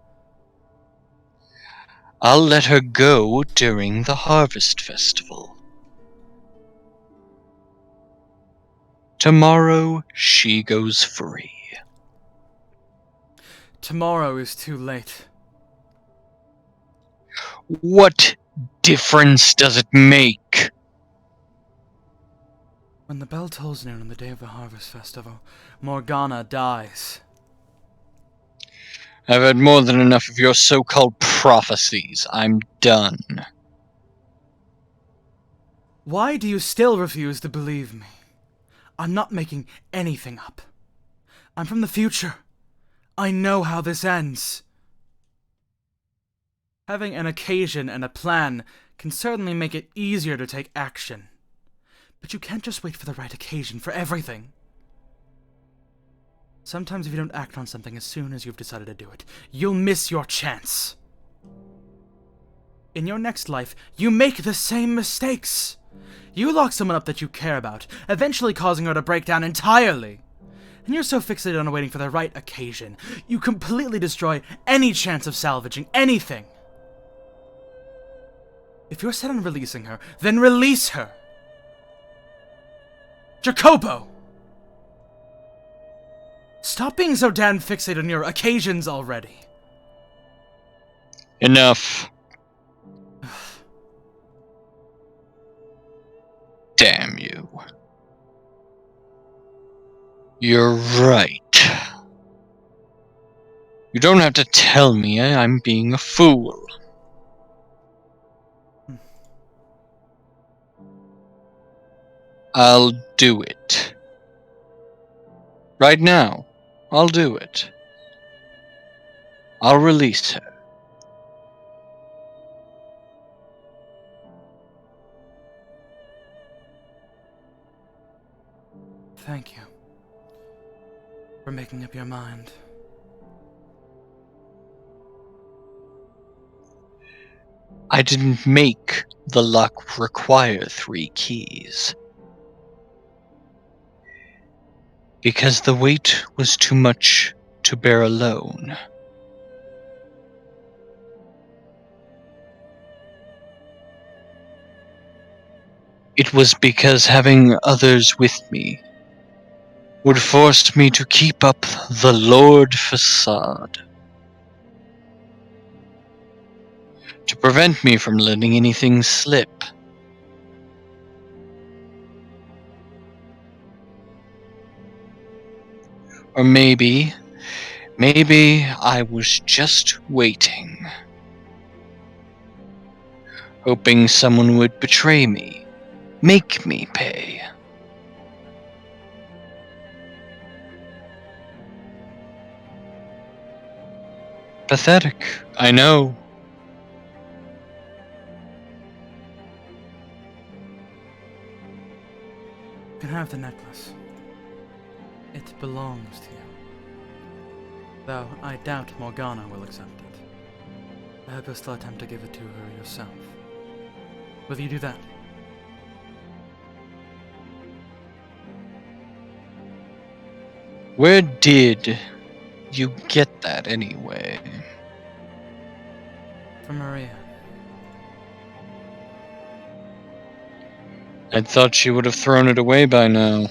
I'll let her go during the Harvest Festival. Tomorrow she goes free. Tomorrow is too late. What difference does it make? When the bell tolls noon on the day of the Harvest Festival, Morgana dies. I've had more than enough of your so-called prophecies. I'm done. Why do you still refuse to believe me? I'm not making anything up. I'm from the future. I know how this ends. Having an occasion and a plan can certainly make it easier to take action. But you can't just wait for the right occasion for everything. Sometimes if you don't act on something as soon as you've decided to do it, you'll miss your chance. In your next life, you make the same mistakes. You lock someone up that you care about, eventually causing her to break down entirely. And you're so fixated on waiting for the right occasion, you completely destroy any chance of salvaging anything. If you're set on releasing her, then release her. Jacobo! Stop being so damn fixated on your occasions already. Enough. Damn you. You're right. You don't have to tell me I'm being a fool. I'll do it. Right now, I'll do it. I'll release her. Thank you for making up your mind. I didn't make the luck require 3 keys. Because the weight was too much to bear alone. It was because having others with me would force me to keep up the Lord facade. To prevent me from letting anything slip. Or maybe I was just waiting. Hoping someone would betray me, make me pay. Pathetic, I know. You can have the necklace. It belongs to you. Though I doubt Morgana will accept it. I hope you'll still attempt to give it to her yourself. Will you do that? Where did you get that anyway? From Maria. I thought she would have thrown it away by now.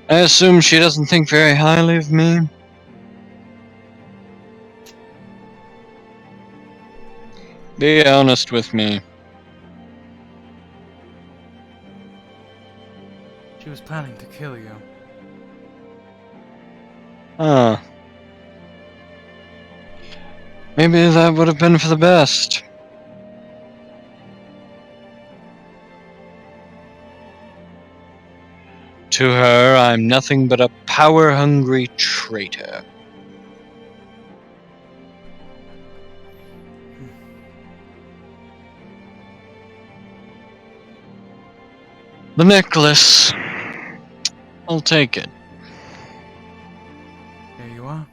I assume she doesn't think very highly of me. Be honest with me. She was planning to kill you. Huh. Maybe that would have been for the best. To her, I'm nothing but a power-hungry traitor. The necklace. I'll take it. Here you are.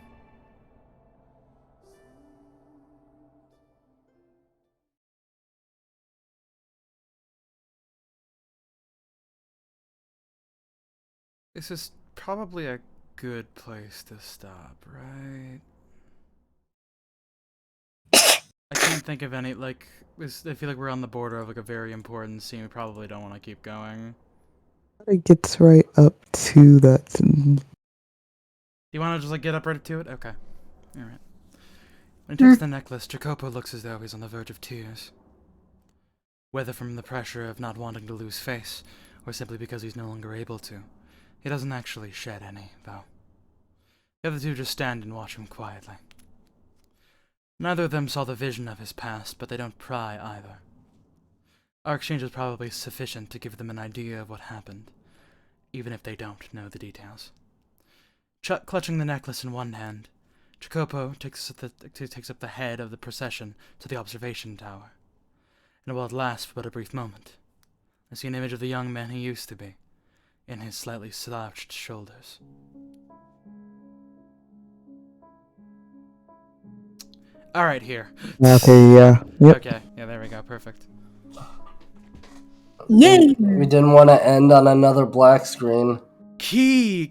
This is probably a good place to stop, right? I can't think of any, like, I feel like we're on the border of, like, a very important scene. We probably don't want to keep going. It gets right up to that. You want to just, like, get up right to it? Okay. Alright. When he takes the necklace, Jacopo looks as though he's on the verge of tears. Whether from the pressure of not wanting to lose face, or simply because he's no longer able to. He doesn't actually shed any, though. The other two just stand and watch him quietly. Neither of them saw the vision of his past, but they don't pry either. Our exchange is probably sufficient to give them an idea of what happened, even if they don't know the details. Clutching the necklace in one hand, Jacopo takes up the head of the procession to the observation tower. And while it lasts for but a brief moment, I see an image of the young man he used to be, in his slightly slouched shoulders. Alright, here. Okay, yeah. Yep. Okay, yeah, there we go, perfect. Yay! We didn't want to end on another black screen. Key!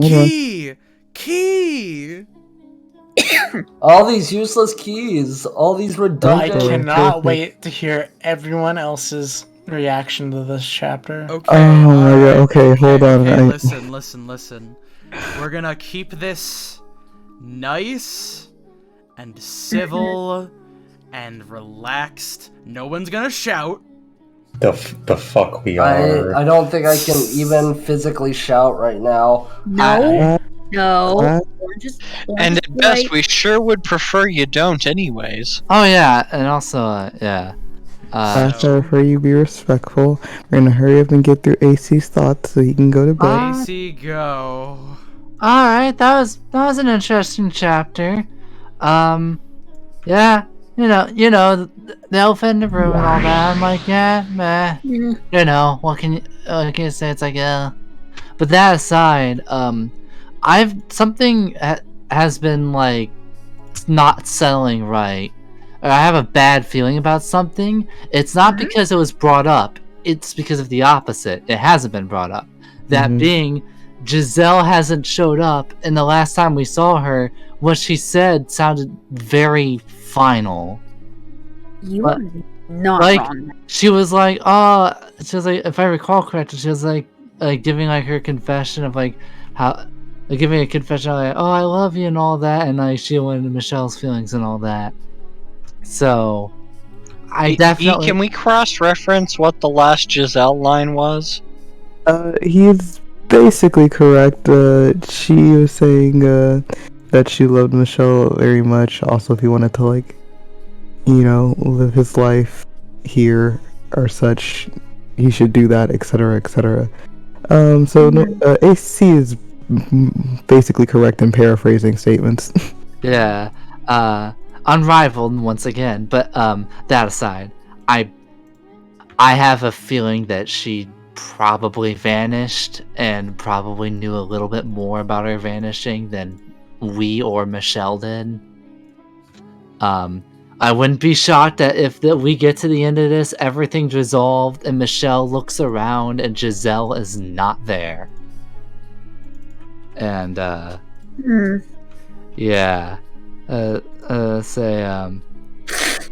All these useless keys. All these I redundant... cannot wait to hear everyone else's reaction to this chapter. Okay, Oh my god, alright. okay, hold on. Okay, listen. We're gonna keep this nice and civil and relaxed. No one's gonna shout. The fuck we are. I don't think I can even physically shout right now. No. And at best, we sure would prefer you don't anyways. Oh yeah, and also yeah. So for you, be respectful. We're gonna hurry up and get through AC's thoughts so he can go to bed. AC, go. All right, that was an interesting chapter. Yeah, you know, the elephant in the room and all that. I'm like, yeah, meh. You know, what can you say? It's like, yeah. But that aside, something has been like not settling right. Or I have a bad feeling about something. It's not because it was brought up. It's because of the opposite. It hasn't been brought up. That being, Giselle hasn't showed up, and the last time we saw her, what she said sounded very final. You are not like, wrong. She was like, if I recall correctly, she was like giving like her confession of like how, giving a confession of like, oh, I love you and all that, and like she went into Michelle's feelings and all that. So, I definitely... Can we cross-reference what the last Giselle line was? He's basically correct. She was saying that she loved Michelle very much. Also, if he wanted to, like, you know, live his life here or such, he should do that, etc., etc. AC is basically correct in paraphrasing statements. Yeah, unrivaled once again. But that aside, I have a feeling that she probably vanished and probably knew a little bit more about her vanishing than we or Michelle did. I wouldn't be shocked that if we get to the end of this, everything's resolved, and Michelle looks around and Giselle is not there. And yeah,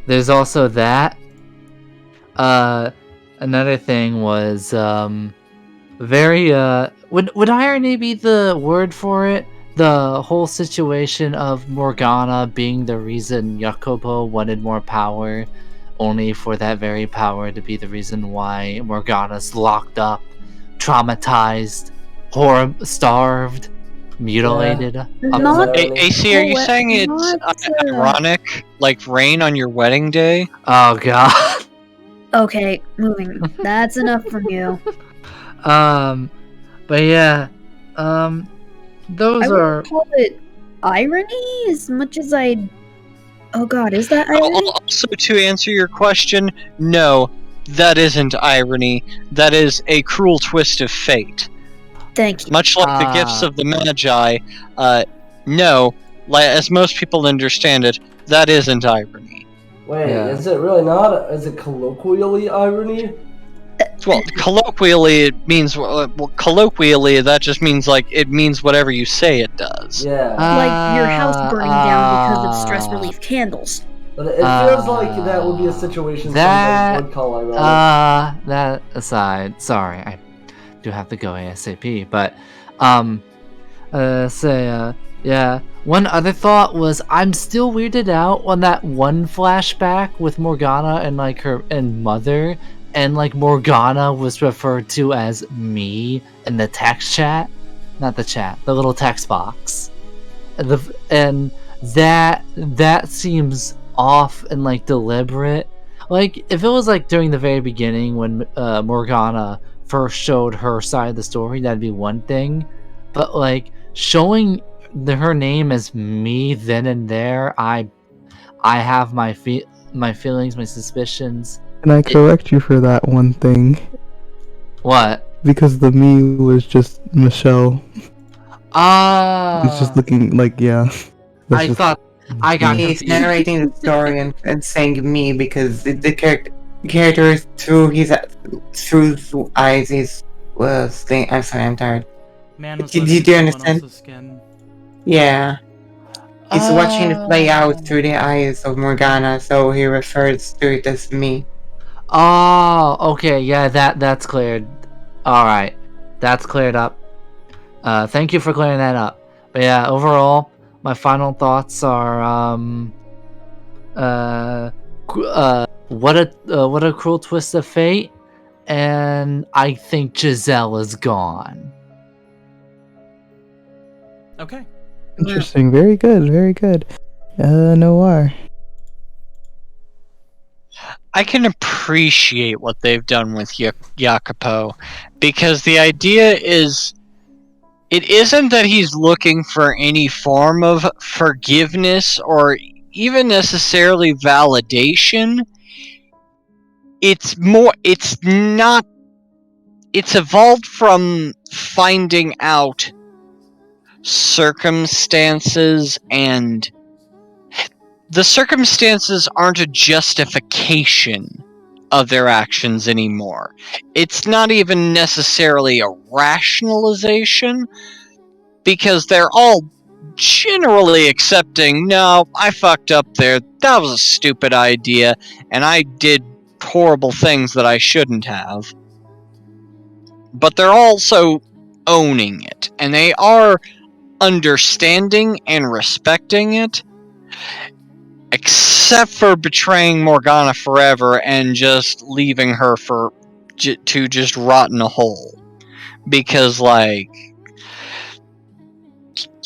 there's also that. Another thing was very would irony be the word for it? The whole situation of Morgana being the reason Jacopo wanted more power, only for that very power to be the reason why Morgana's locked up, traumatized, starved, mutilated. AC, are you saying it's ironic, like rain on your wedding day? Oh god. Okay, moving. That's enough from you. But yeah, those I are. wouldn't call it irony as much as I. Oh god, is that irony? Also, to answer your question, no, that isn't irony. That is a cruel twist of fate. Thank you. Much like the gifts of the Magi, no, as most people understand it, that isn't irony. Wait, is it really not? Is it colloquially irony? Well, colloquially it means colloquially that just means it means whatever you say it does. Yeah. Like your house burning down because of stress relief candles. But it feels like that would be a situation somebody would call ironic. That aside, sorry, I do have to go ASAP, but yeah. One other thought was I'm still weirded out on that one flashback with Morgana and her mother, and Morgana was referred to as me in the text chat, not the chat, the little text box, and that seems off and deliberate. If it was during the very beginning when Morgana first showed her side of the story, that'd be one thing, but showing her name as me then and there, I have my feelings, my suspicions. Can I correct you for that one thing? What? Because the me was just Michelle. It's just looking yeah. I thought I got He's confused. narrating the story and saying me because the character is through eyes is thing. I'm sorry, I'm tired. Man was Did living you in someone understand? else's skin. Yeah. He's watching it play out through the eyes of Morgana, so he refers to it as me. Oh, okay, yeah, that's cleared. Alright, that's cleared up. Thank you for clearing that up. But yeah, overall, my final thoughts are, what a cruel twist of fate, and I think Giselle is gone. Okay. Interesting. Very good. Very good. Noir. I can appreciate what they've done with Jacopo, because the idea is, it isn't that he's looking for any form of forgiveness or even necessarily validation. It's evolved from finding out circumstances, and the circumstances aren't a justification of their actions anymore. It's not even necessarily a rationalization, because they're all generally accepting, no, I fucked up there, that was a stupid idea, and I did horrible things that I shouldn't have. But they're also owning it, and they are understanding and respecting it, except for betraying Morgana forever and just leaving her to just rot in a hole. Because, you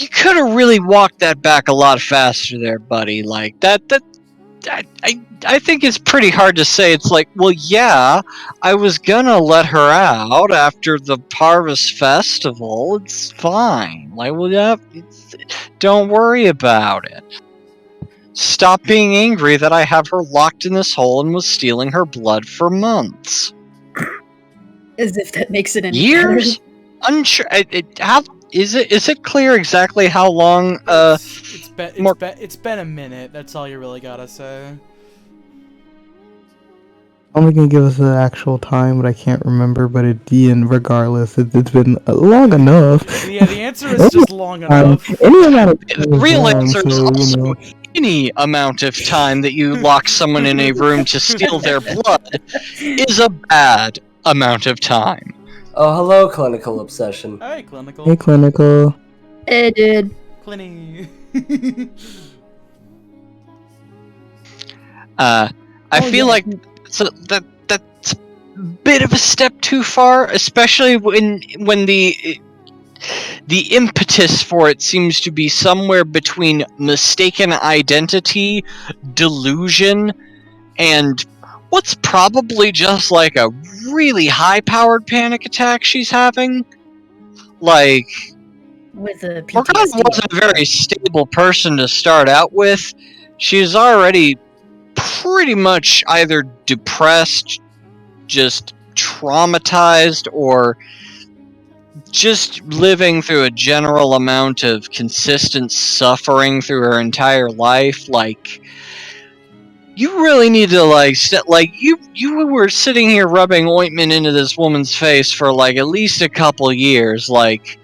could have really walked that back a lot faster there, buddy. I think it's pretty hard to say. It's well, yeah, I was gonna let her out after the Harvest Festival. It's fine. Don't worry about it. Stop being angry that I have her locked in this hole and was stealing her blood for months. As if that makes it any years? better. Unsure. Is it clear exactly how long? It's been a minute. That's all you really gotta say. only gonna give us the actual time, but I can't remember. But at the end, regardless, it's been long enough. Yeah, the answer is just long enough. Any amount of The time is real long, answer is so also any amount of time that you lock someone in a room to steal their blood is a bad amount of time. Oh, hello, Clinical Obsession. Hi, Clinical. Hey, Clinical. Hey, dude. Clinny. I feel like that's a bit of a step too far, especially when the impetus for it seems to be somewhere between mistaken identity, delusion, and what's probably just like a really high-powered panic attack she's having. Like, With a Morgana PTSD. wasn't a very stable person to start out with. She's already pretty much either depressed, just traumatized, or just living through a general amount of consistent suffering through her entire life. Like, you really need to you were sitting here rubbing ointment into this woman's face for like at least a couple years. Like,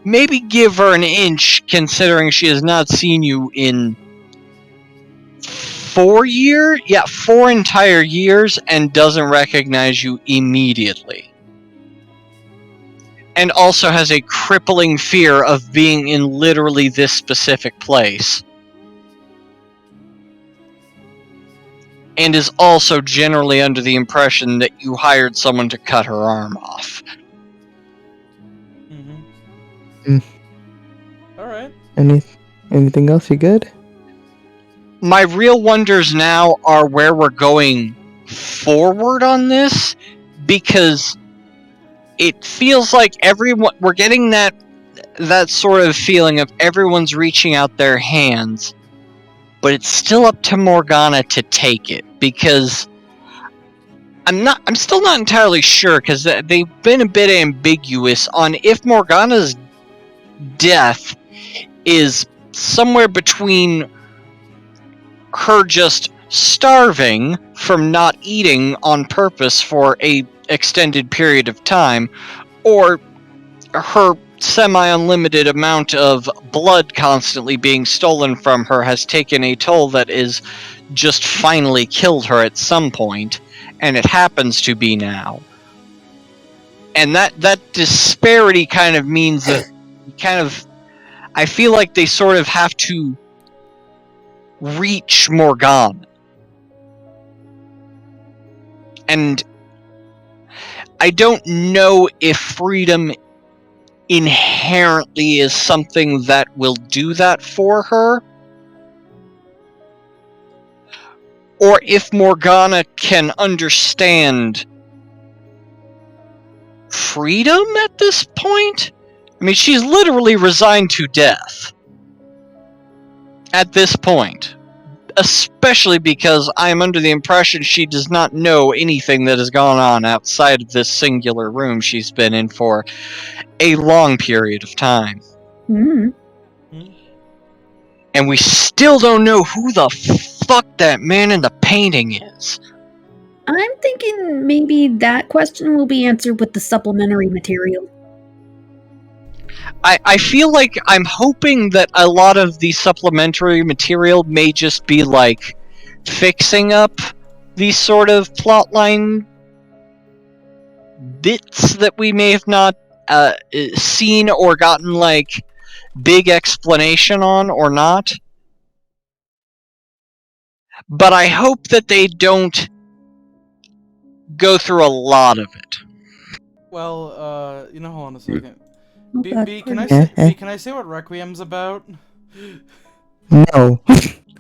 maybe give her an inch, considering she has not seen you in 4 years? Yeah, 4 entire years, and doesn't recognize you immediately. And also has a crippling fear of being in literally this specific place. And is also generally under the impression that you hired someone to cut her arm off. Alright. Anything else? You good? My real wonders now are where we're going forward on this, because it feels like we're getting that sort of feeling of everyone's reaching out their hands, but it's still up to Morgana to take it, because I'm still not entirely sure, because they've been a bit ambiguous on if Morgana's death is somewhere between her just starving from not eating on purpose for a extended period of time, or her semi-unlimited amount of blood constantly being stolen from her has taken a toll that is just finally killed her at some point, and it happens to be now. And that disparity kind of means that I feel like they sort of have to reach Morgana. And I don't know if freedom inherently is something that will do that for her, or if Morgana can understand freedom at this point. I mean, she's literally resigned to death at this point. Especially because I am under the impression she does not know anything that has gone on outside of this singular room she's been in for a long period of time. And we still don't know who the fuck that man in the painting is. I'm thinking maybe that question will be answered with the supplementary material. I feel like I'm hoping that a lot of the supplementary material may just be like fixing up these sort of plotline bits that we may have not seen or gotten like big explanation on or not. But I hope that they don't go through a lot of it. Well, hold on a second. God, B, can I pardon. say, B, can I say what Requiem's about? No.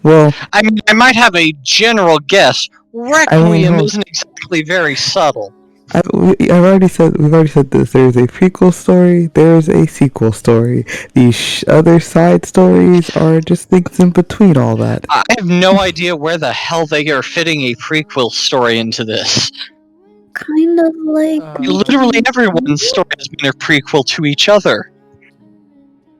Well, I mean, I might have a general guess. Requiem isn't exactly very subtle. we've already said this. There's a prequel story. There's a sequel story. These other side stories are just things in between all that. I have no idea where the hell they are fitting a prequel story into this. Kind of like... Literally everyone's story has been a prequel to each other.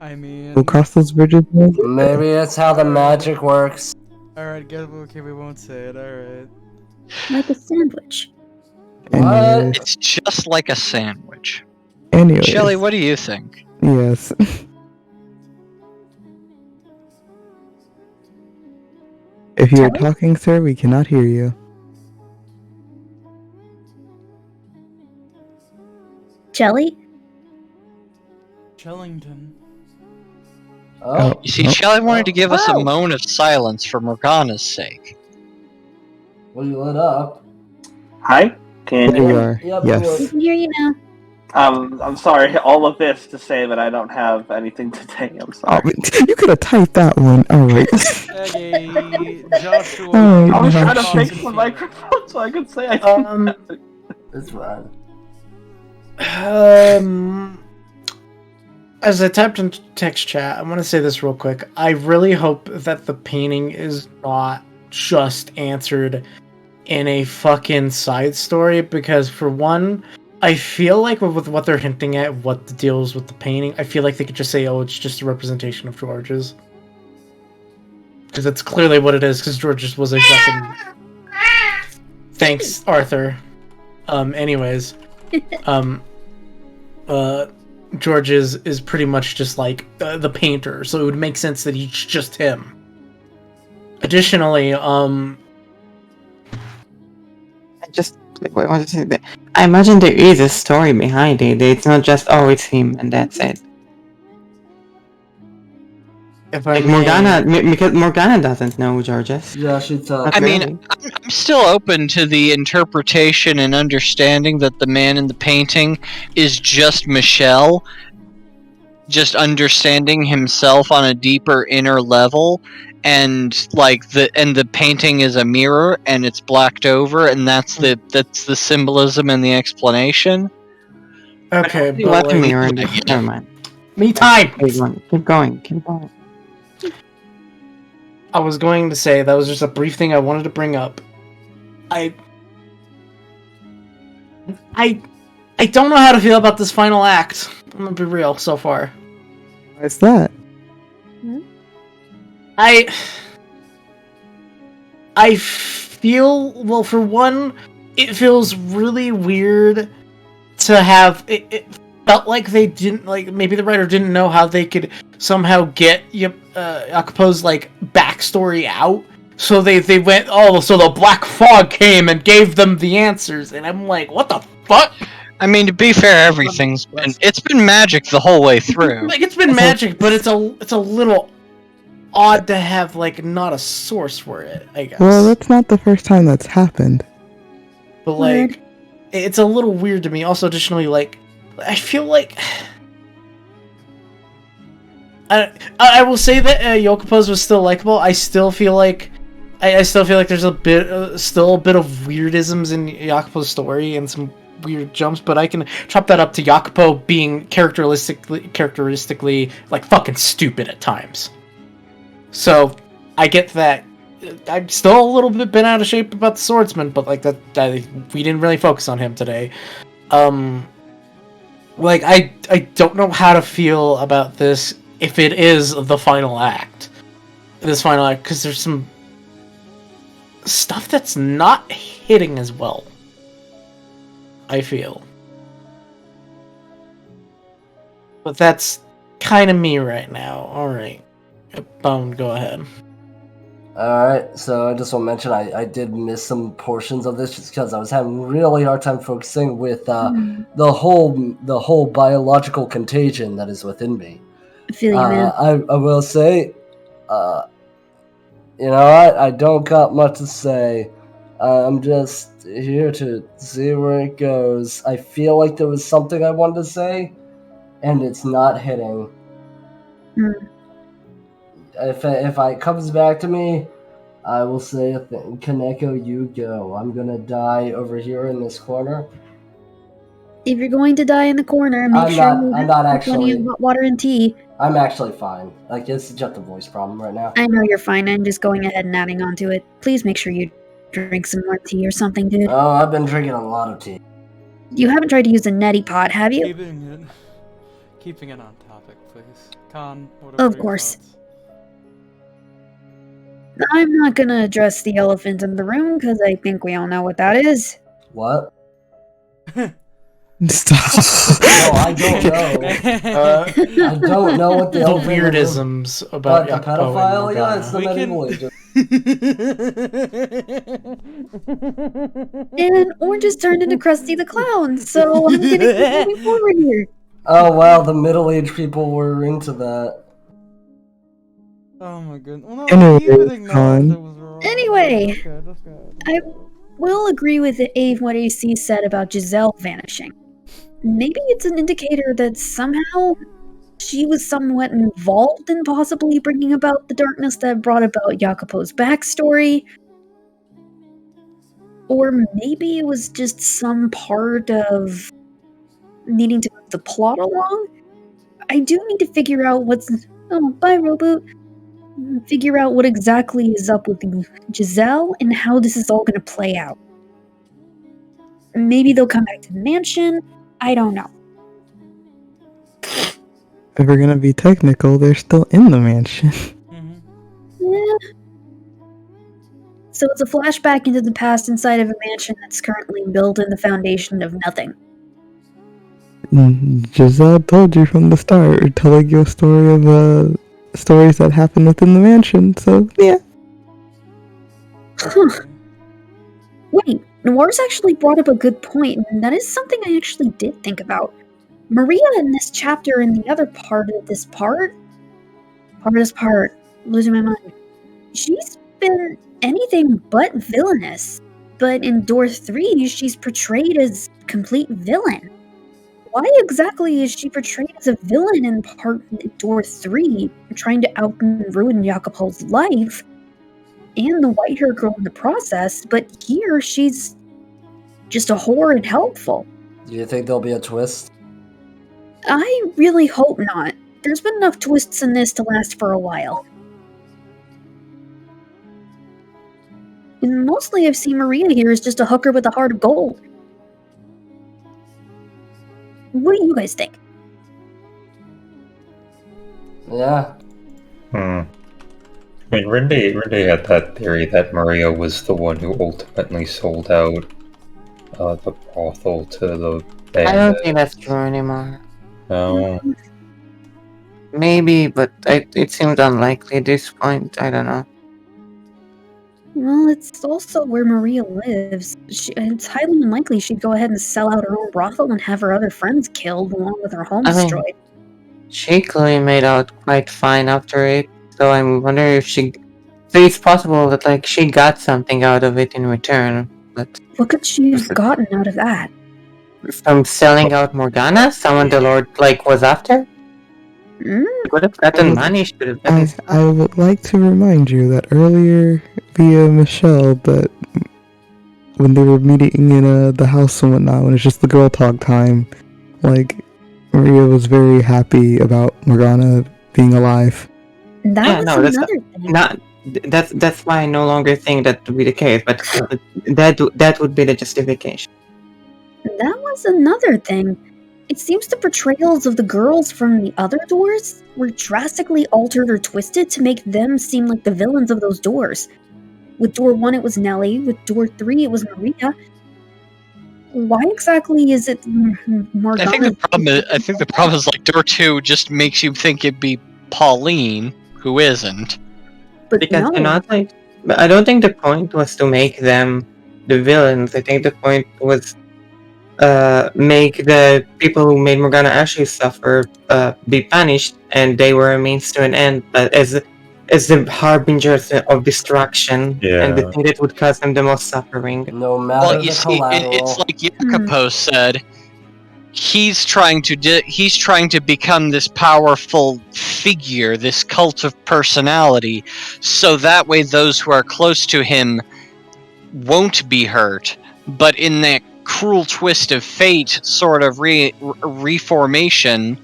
I mean... We'll cross those bridges. Maybe that's how the magic works. Alright, okay, we won't say it, alright. Like a sandwich. Anyways. It's just like a sandwich. Anyways. Shelly, what do you think? Yes. If you are talking, sir, we cannot hear you. Jelly? Chellington. Oh. You see, Shelly wanted to give us a moment of silence for Morgana's sake. Well, you lit up. Hi, can There you you hear me? are. Yep, Yes. We can hear you now. I'm sorry. All of this to say that I don't have anything to say. I'm Oh, sorry. you could have typed that one. Alright. Hey, Joshua. Alright, I was no, trying to shit. fix the microphone so I could say I didn't. It's fine. As I typed into text chat, I want to say this real quick. I really hope that the painting is not just answered in a fucking side story, because for one, I feel like with what they're hinting at, what the deal is with the painting, I feel like they could just say, oh, it's just a representation of George's. Because that's clearly what it is, because George's was a fucking... Thanks, Arthur. Anyways. George is pretty much just like the painter, so it would make sense that he's just him. Additionally, I imagine there is a story behind it. It's not just, oh, it's him and that's it. If like Morgana, because Morgana doesn't know Georges. Yeah, she thought. I mean, I'm still open to the interpretation and understanding that the man in the painting is just Michelle, just understanding himself on a deeper inner level, and like the painting is a mirror and it's blacked over, and that's the symbolism and the explanation. okay, You but left like, me already. Never mind. Me time. Keep going. I was going to say that was just a brief thing I wanted to bring up. I don't know how to feel about this final act. I'm gonna be real so far. What's that? I feel, well, for one, it feels really weird to have it felt like they didn't, like, maybe the writer didn't know how they could somehow get Yakupo's like backstory out. So they went, oh, so the Black Fog came and gave them the answers, and I'm like, what the fuck? I mean, to be fair, it's been magic the whole way through. Like, it's been magic, but it's a little odd to have like not a source for it, I guess. Well, that's not the first time that's happened. But like, it's a little weird to me. Also, additionally, like, I feel like I will say that Yokopo's was still likable. I still feel like there's a bit still a bit of weirdisms in Jacopo's story and some weird jumps, but I can chop that up to Jacopo being characteristically like fucking stupid at times. So I get that. I'm still a little bit bent out of shape about the swordsman, but like that we didn't really focus on him today. Like I don't know how to feel about this if it is the final act. This final act, because there's some stuff that's not hitting as well, I feel. But that's kind of me right now. Alright. Bone, go ahead. Alright, so I just want to mention I did miss some portions of this just because I was having a really hard time focusing with the whole biological contagion that is within me. I feel you, man. I will say, you know what? I don't got much to say. I'm just here to see where it goes. I feel like there was something I wanted to say, and it's not hitting. If it comes back to me, I will say a thing. Kaneko, you go. I'm gonna die over here in this corner. If you're going to die in the corner, make sure you have plenty of hot water and tea. I'm actually fine. Like, it's just a voice problem right now. I know you're fine. I'm just going ahead and adding on to it. Please make sure you drink some more tea or something, dude. Oh, I've been drinking a lot of tea. You haven't tried to use a neti pot, have you? Keeping it on topic, please. Khan, what Of course. I'm not gonna address the elephant in the room because I think we all know what that is. What? Stop. No, I don't know. I don't know what the The elephant in the room. weirdisms about But the Yakupo and pedophile, yeah, Morgana. it's the medieval ages. And Orange has turned into Krusty the Clown, so I'm gonna keep moving forward here. Oh wow, the middle-aged people were into that. Oh my goodness. Well, no, Anyway, he would acknowledge Con. it was wrong. Anyway, Okay, that's good. I will agree with what AC said about Giselle vanishing. Maybe it's an indicator that somehow she was somewhat involved in possibly bringing about the darkness that brought about Jacopo's backstory. Or maybe it was just some part of needing to move the plot along. I do need to figure out what's... Oh, bye, Roboot. Figure out what exactly is up with Giselle and how this is all going to play out. Maybe they'll come back to the mansion. I don't know. If we're gonna be technical, they're still in the mansion. Yeah. So it's a flashback into the past inside of a mansion that's currently built in the foundation of nothing. Giselle told you from the start, telling you a story of stories that happened within the mansion. So yeah. Huh. Wait, Noir's actually brought up a good point, and that is something I actually did think about. Maria in this chapter and the other part of this part, losing my mind. She's been anything but villainous, but in Door 3, she's portrayed as complete villain. Why exactly is she portrayed as a villain in Door 3, trying to out and ruin Jacopo's life, and the white-haired girl in the process, but here she's just a whore and helpful? Do you think there'll be a twist? I really hope not. There's been enough twists in this to last for a while. And mostly I've seen Maria here as just a hooker with a heart of gold. What do you guys think? Yeah. I mean, Rindy had that theory that Maria was the one who ultimately sold out the brothel to the bandit. I don't think that's true anymore. No. Maybe, but it seems unlikely at this point. I don't know. Well, it's also where Maria lives. It's highly unlikely she'd go ahead and sell out her own brothel and have her other friends killed along with her home I mean, destroyed. She clearly made out quite fine after it, so I'm wondering if she... So it's possible that, like, she got something out of it in return, but... What could she have gotten out of that? From selling out Morgana? Someone the Lord, like, was after? Would have gotten money, should have done it. I would like to remind you that earlier via Michelle, that when they were meeting in the house and whatnot, when it's just the girl talk time, like, Maria was very happy about Morgana being alive. That was another thing. That's why I no longer think that to be the case, but that would be the justification. That was another thing. It seems the portrayals of the girls from the other doors were drastically altered or twisted to make them seem like the villains of those doors. With Door 1 it was Nellie, with Door 3 it was Maria. Why exactly is it Morgana? I think the problem is like Door 2 just makes you think it'd be Pauline, who isn't. But because they're not like... I don't think the point was to make them the villains. I think the point was make the people who made Morgana actually suffer be punished, and they were a means to an end, but as the harbingers of destruction, and the thing that would cause them the most suffering. No matter Well, you see, it's like Jacopo said. He's trying to become this powerful figure, this cult of personality, so that way those who are close to him won't be hurt. But in that cruel twist of fate sort of reformation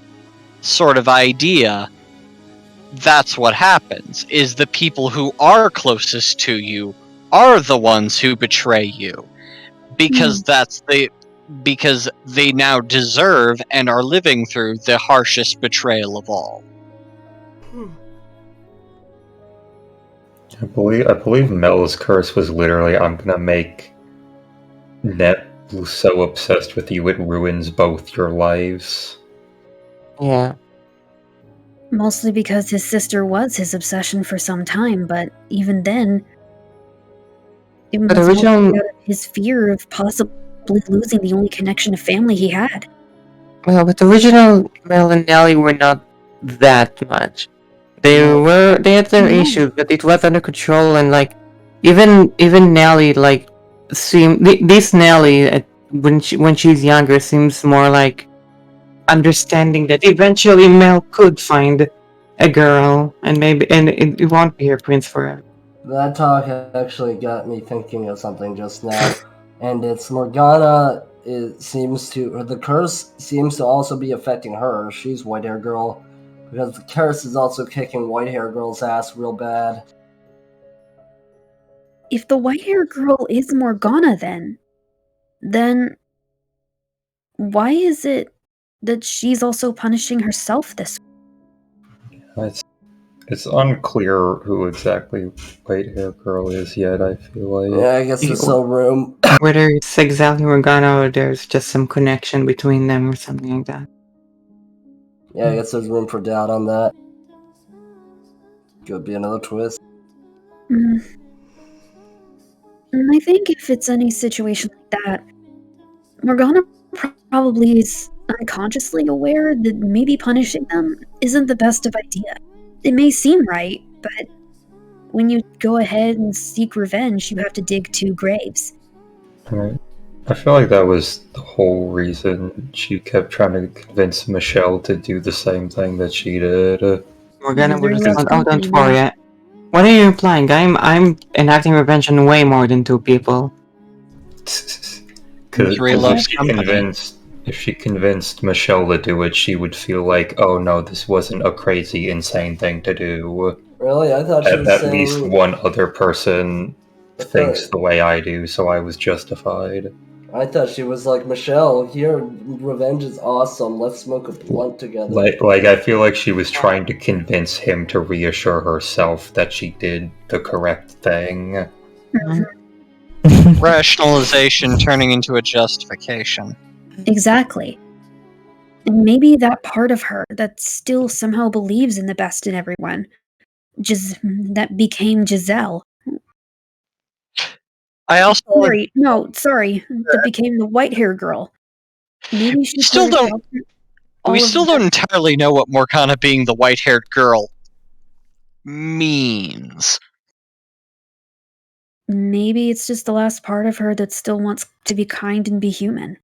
sort of idea, that's what happens, is the people who are closest to you are the ones who betray you. Because because they now deserve and are living through the harshest betrayal of all. I believe Mel's curse was literally, I'm gonna make Net so obsessed with you it ruins both your lives. Yeah. Mostly because his sister was his obsession for some time, but even then, it was But mostly original, out of his fear of possibly losing the only connection of family he had. well, but original Mel and Nelly were not that much. They had their No. issues, but it was under control, and like even Nelly like this Nelly when she's younger seems more like understanding that eventually Mel could find a girl, and maybe it won't be her prince forever. That talk actually got me thinking of something just now, and it's Morgana. The curse seems to also be affecting her. She's white hair girl, because the curse is also kicking white hair girl's ass real bad. If the white hair girl is Morgana, then why is it that she's also punishing herself this way? It's unclear who exactly White Hair Girl is yet, I feel like. Yeah, I guess there's still room. Whether it's exactly Morgana or there's just some connection between them or something like that. Yeah, I guess there's room for doubt on that. Could be another twist. I think if it's any situation like that, Morgana probably is unconsciously aware that maybe punishing them isn't the best of idea. It may seem right, but when you go ahead and seek revenge, you have to dig 2 graves. Right. I feel like that was the whole reason she kept trying to convince Michelle to do the same thing that she did. Morgana would respond, "Oh, don't worry. What are you implying? I'm enacting revenge on way more than 2 people." Because Three loves company. if she convinced Michelle to do it, she would feel like, oh no, this wasn't a crazy, insane thing to do. Really? I thought she was At saying... least one other person thinks the way I do, so I was justified. I thought she was like, Michelle, here, revenge is awesome. Let's smoke a blunt together. Like I feel like she was trying to convince him to reassure herself that she did the correct thing. Rationalization turning into a justification. Exactly. And maybe that part of her that still somehow believes in the best in everyone, that became Giselle. I also Sorry, that became the white hair girl. Maybe she still don't. We still don't entirely know what Morgana being the white-haired girl means. Maybe it's just the last part of her that still wants to be kind and be human.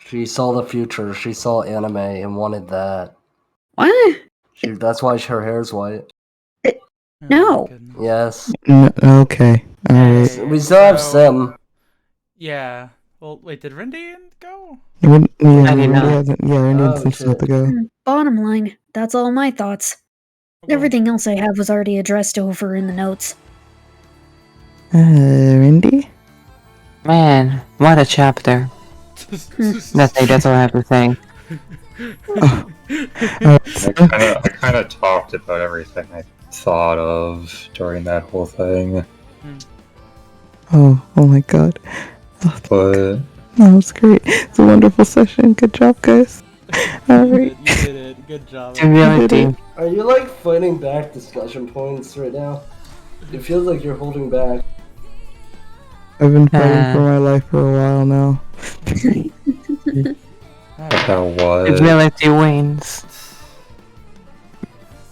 She saw the future. She saw anime and wanted that. What? That's why her hair's white. No. Yes. Okay. Alright. We still have Sim. Yeah. Well, wait, did Rindy go? Randy Oh, hasn't still to go. Bottom line, that's all my thoughts. Everything else I have was already addressed over in the notes. Randy? Man, what a chapter. That's all I have to say. I kind of talked about everything I thought of during that whole thing. Oh my god. But That was great. It's a wonderful session. Good job, guys. Alright. You did it. Good job. Are you like fighting back discussion points right now? It feels like you're holding back. I've been fighting for my life for a while now. about what? Ability wins.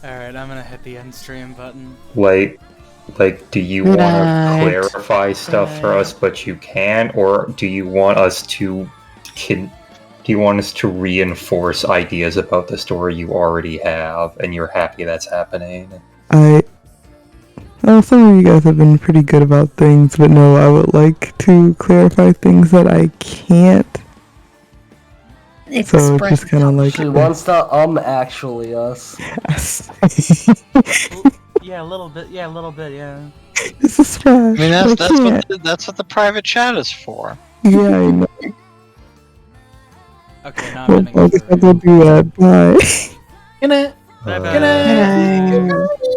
Alright, I'm gonna hit the end stream button. Like, do you want to Right. clarify stuff for us, but you can, or do you want us to reinforce ideas about the story you already have, and you're happy that's happening? Some of you guys have been pretty good about things, but no, I would like to clarify things that I can't. So it's just kind of like... She wants to actually us. Yeah, a little bit, yeah. This is trash. I mean, that's what the private chat is for. Yeah, I know. Okay, now Well, I guess I'll go do that. Bye. In it. Bye Uh, bye. Good night.